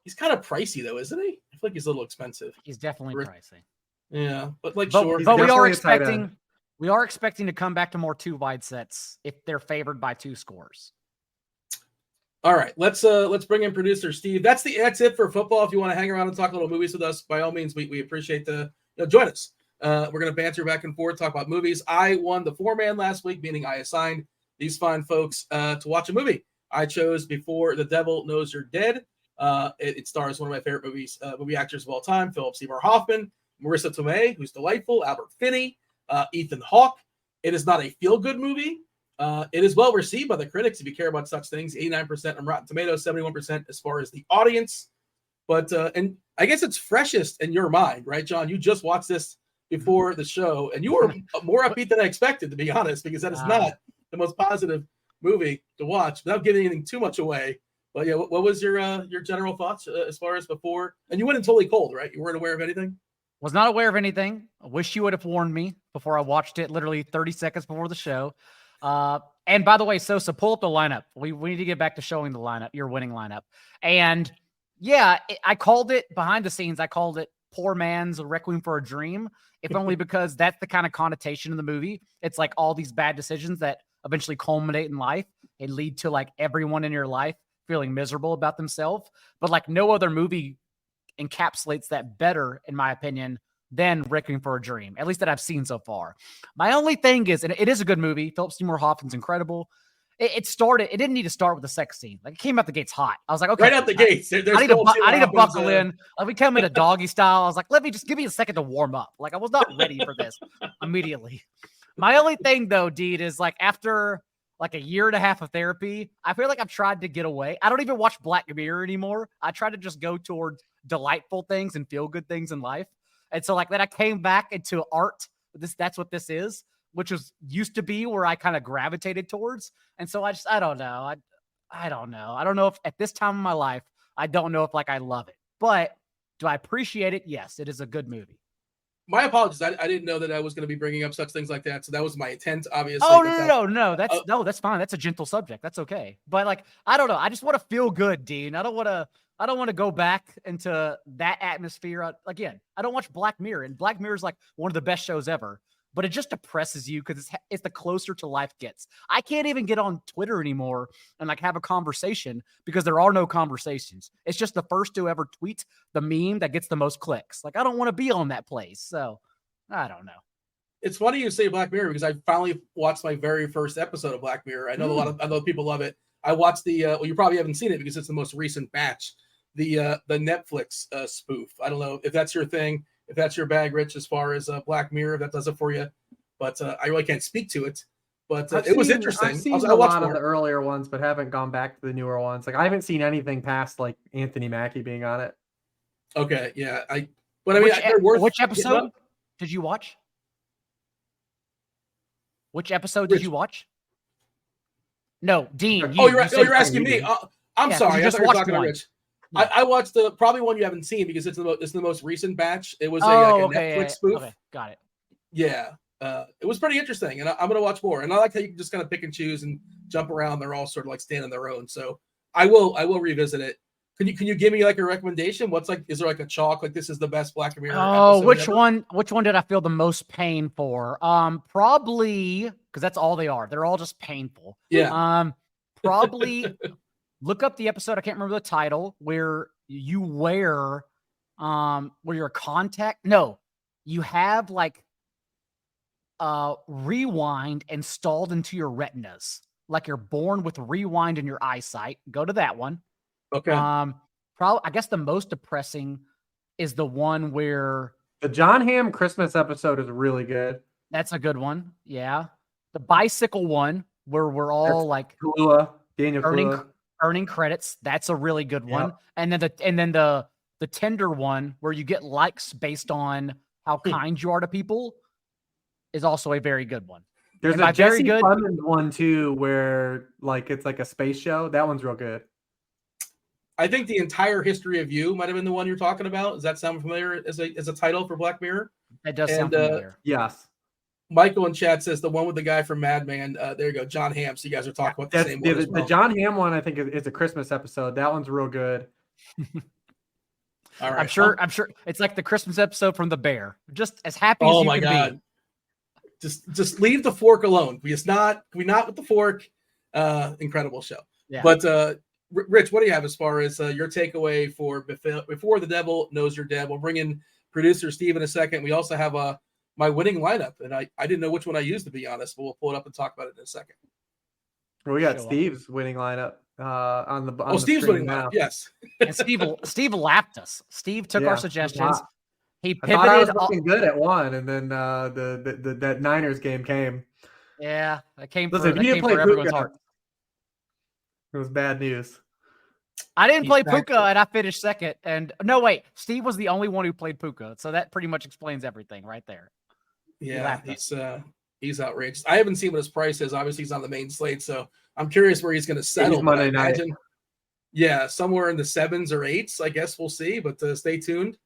He's kind of pricey though, isn't he? I feel like he's a little expensive. He's definitely pricey. Yeah, but sure. But we are expecting to come back to more 2 wide sets if they're favored by 2 scores. All right, let's bring in producer Steve. That's it for football. If you want to hang around and talk a little movies with us, by all means, we appreciate join us. We're gonna banter back and forth, talk about movies. I won the 4-man last week, meaning I assigned these fine folks to watch a movie. I chose Before the Devil Knows You're Dead. It stars one of my favorite movie actors of all time, Philip Seymour Hoffman, Marissa Tomei, who's delightful, Albert Finney, Ethan Hawke. It is not a feel-good movie. It is well received by the critics if you care about such things. 89% on Rotten Tomatoes, 71% as far as the audience. But and I guess it's freshest in your mind, right, John? You just watched this before the show, and you were more upbeat than I expected, to be honest, because that is not the most positive movie to watch without giving anything too much away. But yeah, what was your general thoughts as far as before? And you went in totally cold, right? You weren't aware of anything? Was not aware of anything. I wish you would have warned me before I watched it, literally 30 seconds before the show. And by the way, Sosa, pull up the lineup. We need to get back to showing the lineup, your winning lineup. And yeah, I called it behind the scenes. I called it poor man's Requiem for a Dream, if only because that's the kind of connotation in the movie. It's like all these bad decisions that eventually culminate in life and lead to like everyone in your life feeling miserable about themselves. But like no other movie encapsulates that better, in my opinion, than Requiem for a Dream, at least that I've seen so far. My only thing is, and it is a good movie. Philip Seymour Hoffman's incredible. It didn't need to start with the sex scene. Like it came out the gates hot. I was like, okay, right out the gates. I need to buckle in. Like we come into doggy style. I was like, let me just give me a second to warm up. Like I was not ready for this immediately. My only thing though, Deed, is like after like a year and a half of therapy, I feel like I've tried to get away. I don't even watch Black Mirror anymore. I try to just go towards delightful things and feel good things in life. And so like then I came back into art. That's what this is, which used to be where I kind of gravitated towards. And so I don't know. I don't know. I don't know if at this time in my life, I don't know if like I love it, but do I appreciate it? Yes, it is a good movie. My apologies. I didn't know that I was going to be bringing up such things like that. So that was my intent, obviously. Oh, no. That's fine. That's a gentle subject. That's okay. But like, I don't know. I just want to feel good, Dean. I don't want to go back into that atmosphere. Again, I don't watch Black Mirror, and Black Mirror is like one of the best shows ever, but it just depresses you because it's the closer to life gets. I can't even get on Twitter anymore and like have a conversation because there are no conversations. It's just the first to ever tweet the meme that gets the most clicks. Like I don't want to be on that place. So I don't know. It's funny you say Black Mirror because I finally watched my very first episode of Black Mirror. I know I know people love it. I watched the well, you probably haven't seen it because it's the most recent batch. The Netflix spoof. I don't know if that's your thing, if that's your bag, Rich, as far as Black Mirror, if that does it for you. But I really can't speak to it. But it was interesting. I've seen a lot of the earlier ones, but haven't gone back to the newer ones. Like I haven't seen anything past like Anthony Mackie being on it. Okay, yeah. Which episode did you watch? Which episode did you watch? No, Dean. You're asking me. I'm sorry. I thought you were talking to Rich. I watched probably one you haven't seen because it's the most recent batch. It was a Netflix spoof. Okay, got it. Yeah, it was pretty interesting, and I'm gonna watch more. And I like how you can just kind of pick and choose and jump around. They're all sort of like stand on their own. So I will revisit it. Can you give me like a recommendation? Is there like a chalk like this is the best Black Mirror? Oh, which one did I feel the most pain for? Probably because that's all they are. They're all just painful. Yeah. Probably. Look up the episode. I can't remember the title where you wear, where your contact. No, you have like rewind installed into your retinas. Like you're born with rewind in your eyesight. Go to that one. Okay. Probably. I guess the most depressing is the one where the John Hamm Christmas episode is really good. That's a good one. Yeah. The bicycle one where we're all Daniel earning credits. That's a really good one. And then the Tinder one where you get likes based on how kind you are to people is also a very good one. There's a Jesse Plemons one too where like it's like a space show. That one's real good. I think The Entire History of You might have been the one you're talking about. Does that sound familiar as a title for Black Mirror? It does sound familiar. Yes. Michael in chat says the one with the guy from Mad Men. There you go, John Hamm. So you guys are talking about the same one as well. The John Hamm one, I think, is a Christmas episode. That one's real good. All right, I'm sure it's like the Christmas episode from The Bear. Just as happy as you can be. Just leave the fork alone. We not with the fork. Incredible show. Yeah. But Rich, what do you have as far as your takeaway for Before the Devil Knows You're Dead? We'll bring in producer Steve in a second. We also have my winning lineup, and I didn't know which one I used, to be honest, but we'll pull it up and talk about it in a second. Well, we got Steve's winning lineup on the Steve's winning lineup, yes. And Steve lapped us. Steve took our suggestions. He pivoted. I was looking good at one, and then that Niners game came. Yeah, that came Listen, if that you came didn't play for everyone's Puka, heart. it was bad news. I didn't He's play back. Puka, and I finished second. And no, wait, Steve was the only one who played Puka, so that pretty much explains everything right there. Yeah, he's outrageous. I haven't seen what his price is. Obviously, he's on the main slate, so I'm curious where he's going to settle. He's Monday I night. imagine, yeah, somewhere in the 7s or 8s. I guess we'll see, but stay tuned.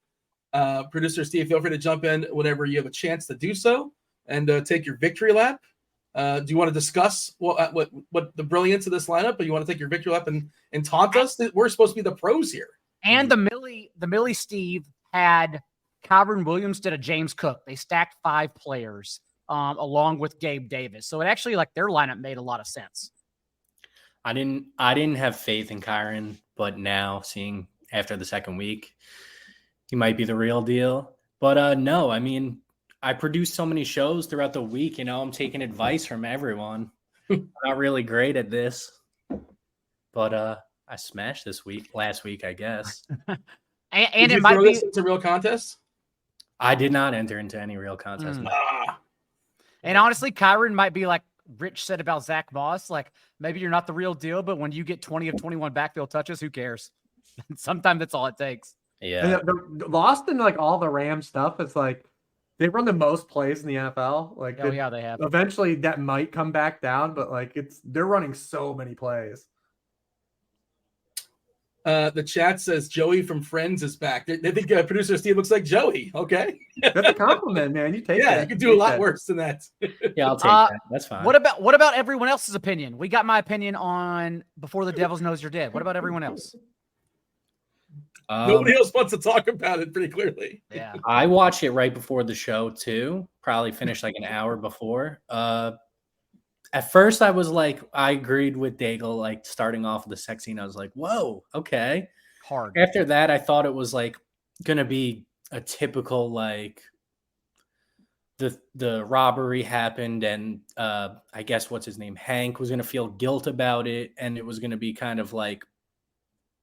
Producer Steve, feel free to jump in whenever you have a chance to do so and take your victory lap. Do you want to discuss what the brilliance of this lineup, or you want to take your victory lap and taunt us that we're supposed to be the pros here? And the Millie Steve had Kyron Williams did a James Cook. They stacked 5 players along with Gabe Davis. So it actually, like, their lineup made a lot of sense. I didn't have faith in Kyron, but now seeing after the second week, he might be the real deal. But no, I mean, I produced so many shows throughout the week. I'm taking advice from everyone. I'm not really great at this, but I smashed last week, I guess. and it might be into real contests. I did not enter into any real contest. And honestly, Kyron might be like Rich said about Zach Moss. Like, maybe you're not the real deal, but when you get 20 of 21 backfield touches, who cares? Sometimes that's all it takes. Yeah. And the lost in like all the Rams stuff. It's like they run the most plays in the NFL. Like, Oh yeah, they have. Eventually, that might come back down, but like they're running so many plays. The chat says Joey from Friends is back. They think producer Steve looks like Joey. Okay, that's a compliment, man. You take yeah, that. you could do a lot worse than that. Yeah, I'll take that. That's fine. What about everyone else's opinion? We got my opinion on Before the Devils Knows You're Dead. What about everyone else? Nobody else wants to talk about it pretty clearly. Yeah, I watched it right before the show too. Probably finished like an hour before. At first, I was like, I agreed with Daigle, like starting off with the sex scene. I was like, whoa, okay. hard. After that, I thought it was like gonna be a typical like the robbery happened, and I guess what's his name, Hank, was gonna feel guilt about it, and it was gonna be kind of like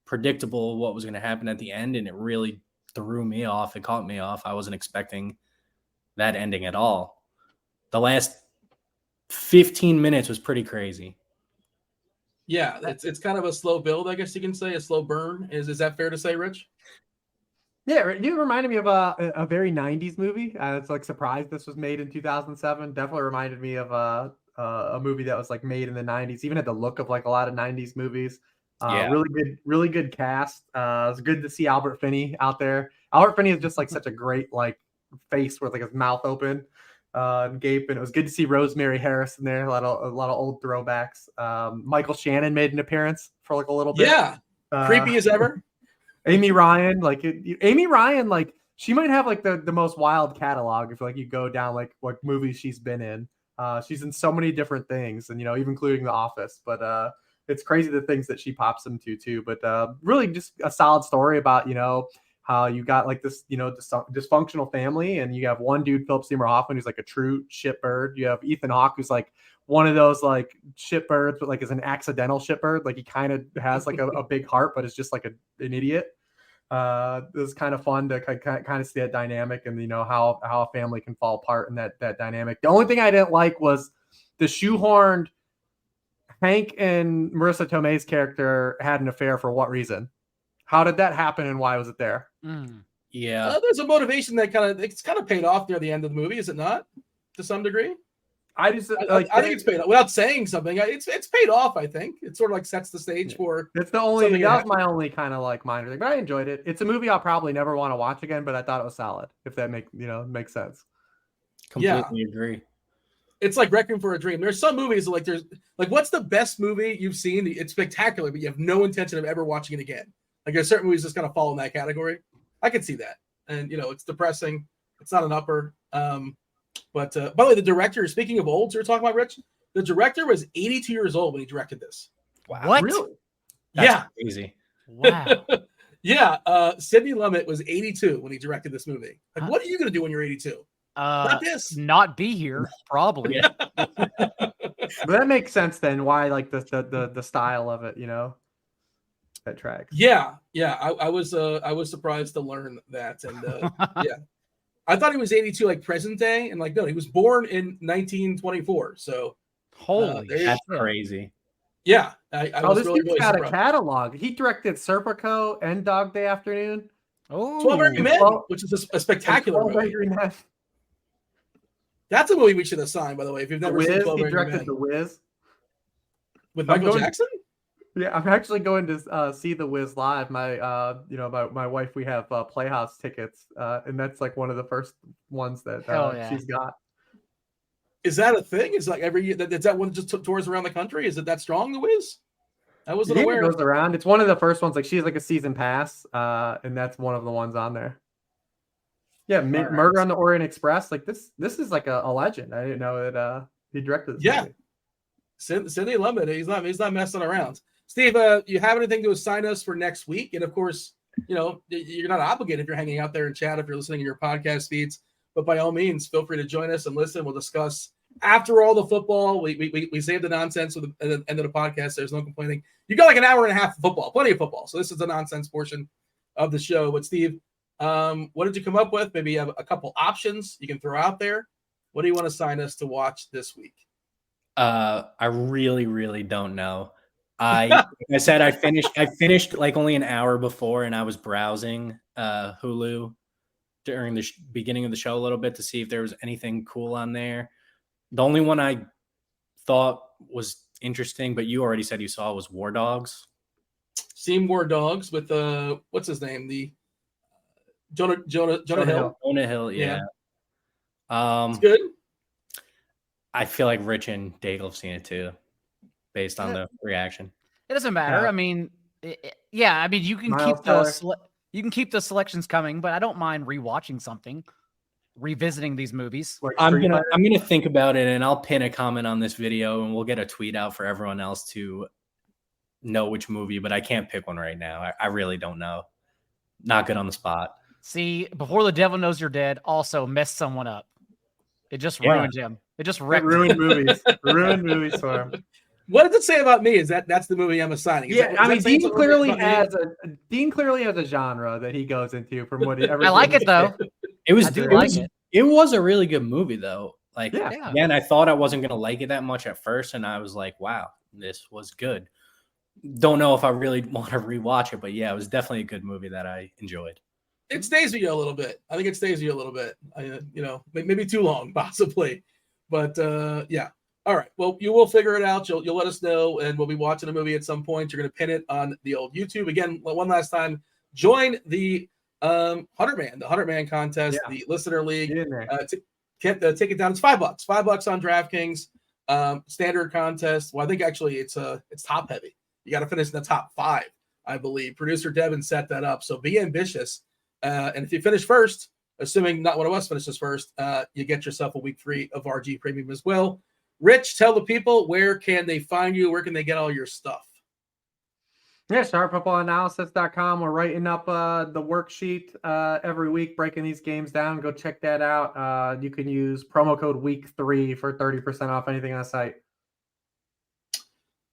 predictable what was gonna happen at the end, and it really threw me off. It caught me off. I wasn't expecting that ending at all. The last 15 minutes was pretty crazy. Yeah, it's kind of a slow build, I guess you can say, a slow burn. Is that fair to say, Rich? Yeah, you reminded me of a very 90s movie. It's like surprised this was made in 2007. Definitely reminded me of a movie that was like made in the 90s. Even had the look of like a lot of 90s movies. Yeah. Really good cast. It was good to see Albert Finney out there. Albert Finney is just like such a great like face with like his mouth open. Gape, and it was good to see Rosemary Harris in there. A lot of old throwbacks. Michael Shannon made an appearance for like a little bit. Yeah, creepy as ever. Amy Ryan, Amy Ryan, she might have like the most wild catalog if like you go down like what movies she's been in. She's in so many different things, and even including The Office. But it's crazy the things that she pops into too. But really, just a solid story about how you got like this, dysfunctional family, and you have one dude, Philip Seymour Hoffman, who's like a true shitbird. You have Ethan Hawke, who's like one of those like shitbirds, but like is an accidental shitbird. Like he kind of has like a big heart, but is just like an idiot. It was kind of fun to kind of see that dynamic, and how a family can fall apart in that dynamic. The only thing I didn't like was the shoehorned Hank and Marissa Tomei's character had an affair. For what reason? How did that happen, and why was it there? Yeah, there's a motivation that it's kind of paid off near the end of the movie, is it not? To some degree, I think it's paid off without saying something. It's paid off. I think it sort of like sets the stage for. It's the only that was my only kind of like minor thing, but I enjoyed it. It's a movie I'll probably never want to watch again, but I thought it was solid. If that makes sense. completely agree. It's like Requiem for a Dream. There's some movies there's what's the best movie you've seen? It's spectacular, but you have no intention of ever watching it again. Like there's certain movies just kind of fall in that category. I can see that, and it's depressing. It's not an upper. But by the way, the director. Speaking of olds, you're talking about, Rich. The director was 82 years old when he directed this. Wow! What? Really? That's crazy. Wow. Yeah. Sidney Lumet was 82 when he directed this movie. Like, what are you going to do when you're 82? Not this. Not be here, probably. Yeah. But that makes sense then. Why like the style of it, that tracks. Yeah. I was surprised to learn that, and yeah, I thought he was 82 like present day, and no, he was born in 1924. So Holy That's shit. crazy. Yeah, I was This really, dude's really got surprised. a catalog. He directed Serpico and Dog Day Afternoon. 12 Angry Oh, Men, 12 which is a and spectacular 12 movie. Angry Men. That's a movie we should assign, by the way, if you've The never seen Wiz. 12 He Angry directed Men. The Wiz. With I'm Michael going- Jackson? Yeah, I'm actually going to see The Wiz live. My my wife, we have Playhouse tickets, and that's like one of the first ones that Hell yeah. she's got. Is that a thing? Is like every year is that one just took tours around the country? Is it that strong, The Wiz? I wasn't Yeah, aware. it goes around. It's one of the first ones. Like she has like a season pass, and that's one of the ones on there. Yeah, right. Murder on the Orient Express. Like this is like a legend. I didn't know that he directed this Yeah. movie. Sidney Lumet, he's not messing around. Steve, you have anything to assign us for next week? And of course, you're not obligated if you're hanging out there in chat, if you're listening to your podcast feeds. But by all means, feel free to join us and listen. We'll discuss after all the football. We saved the nonsense at the end of the podcast. There's no complaining. You got like an hour and a half of football, plenty of football. So this is the nonsense portion of the show. But Steve, what did you come up with? Maybe you have a couple options you can throw out there. What do you want to assign us to watch this week? I really, really don't know. Like I said, I finished like only an hour before, and I was browsing Hulu during the beginning of the show a little bit to see if there was anything cool on there. The only one I thought was interesting, but you already said you saw, was War Dogs. Seen War Dogs with what's his name? The Jonah Hill. Jonah Hill, yeah. It's good. I feel like Rich and Daigle have seen it too, based on the reaction. it doesn't matter. Yeah. I mean, I mean, you can Miles keep Teller. you can keep the selections coming, but I don't mind rewatching something, revisiting these movies. Like I'm Street gonna Fighter. think about it, and I'll pin a comment on this video, and we'll get a tweet out for everyone else to know which movie. But I can't pick one right now. I really don't know. Not good on the spot. See, Before the Devil Knows You're Dead also messed someone up. It just ruined him. It just It wrecked him. ruined movies. Ruined movies for him. What does it say about me? Is that's the movie I'm assigning? I mean, Dean clearly has. has a genre that he goes into from what I like it though. It was. I do it like was, it. It was a really good movie, though. Like, Yeah. again, I thought I wasn't gonna like it that much at first, and I was like, "Wow, this was good." Don't know if I really want to rewatch it, but yeah, it was definitely a good movie that I enjoyed. It stays with you a little bit. I think it stays with you a little bit. Maybe too long, possibly. But yeah. All right. Well, you will figure it out. You'll let us know, and we'll be watching a movie at some point. You're going to pin it on the old YouTube. Again, one last time, join the the 100 Man contest, the listener league. Get in there. Take it down. It's $5. $5 on DraftKings. Standard contest. Well, I think actually it's top heavy. You got to finish in the top 5, I believe. Producer Devin set that up. So be ambitious. And if you finish first, assuming not one of us finishes first, you get yourself a week 3 of RG Premium as well. Rich, tell the people, where can they find you? Where can they get all your stuff? Yeah, sharpfootballanalysis.com. We're writing up the worksheet every week, breaking these games down. Go check that out. You can use promo code week3 for 30% off anything on the site.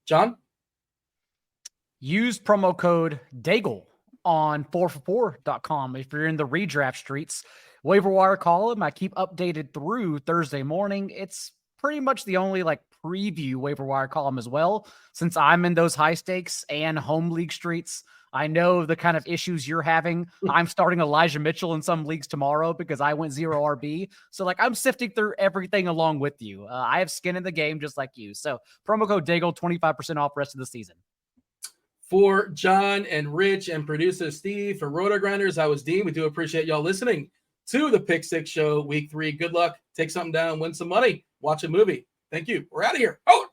John? Use promo code Daigle on 4for4.com if you're in the redraft streets. Waiver wire column, I keep updated through Thursday morning. It's pretty much the only preview waiver wire column as well. Since I'm in those high stakes and home league streets, I know the kind of issues you're having. I'm starting Elijah Mitchell in some leagues tomorrow because I went 0 RB. So I'm sifting through everything along with you. I have skin in the game just like you. So promo code Daigle, 25% off rest of the season. For John and Rich and producer Steve, for RotoGrinders, I was Dean. We do appreciate y'all listening to the Pick 6 Show week 3. Good luck. Take something down, win some money, watch a movie. Thank you. We're out of here. Oh!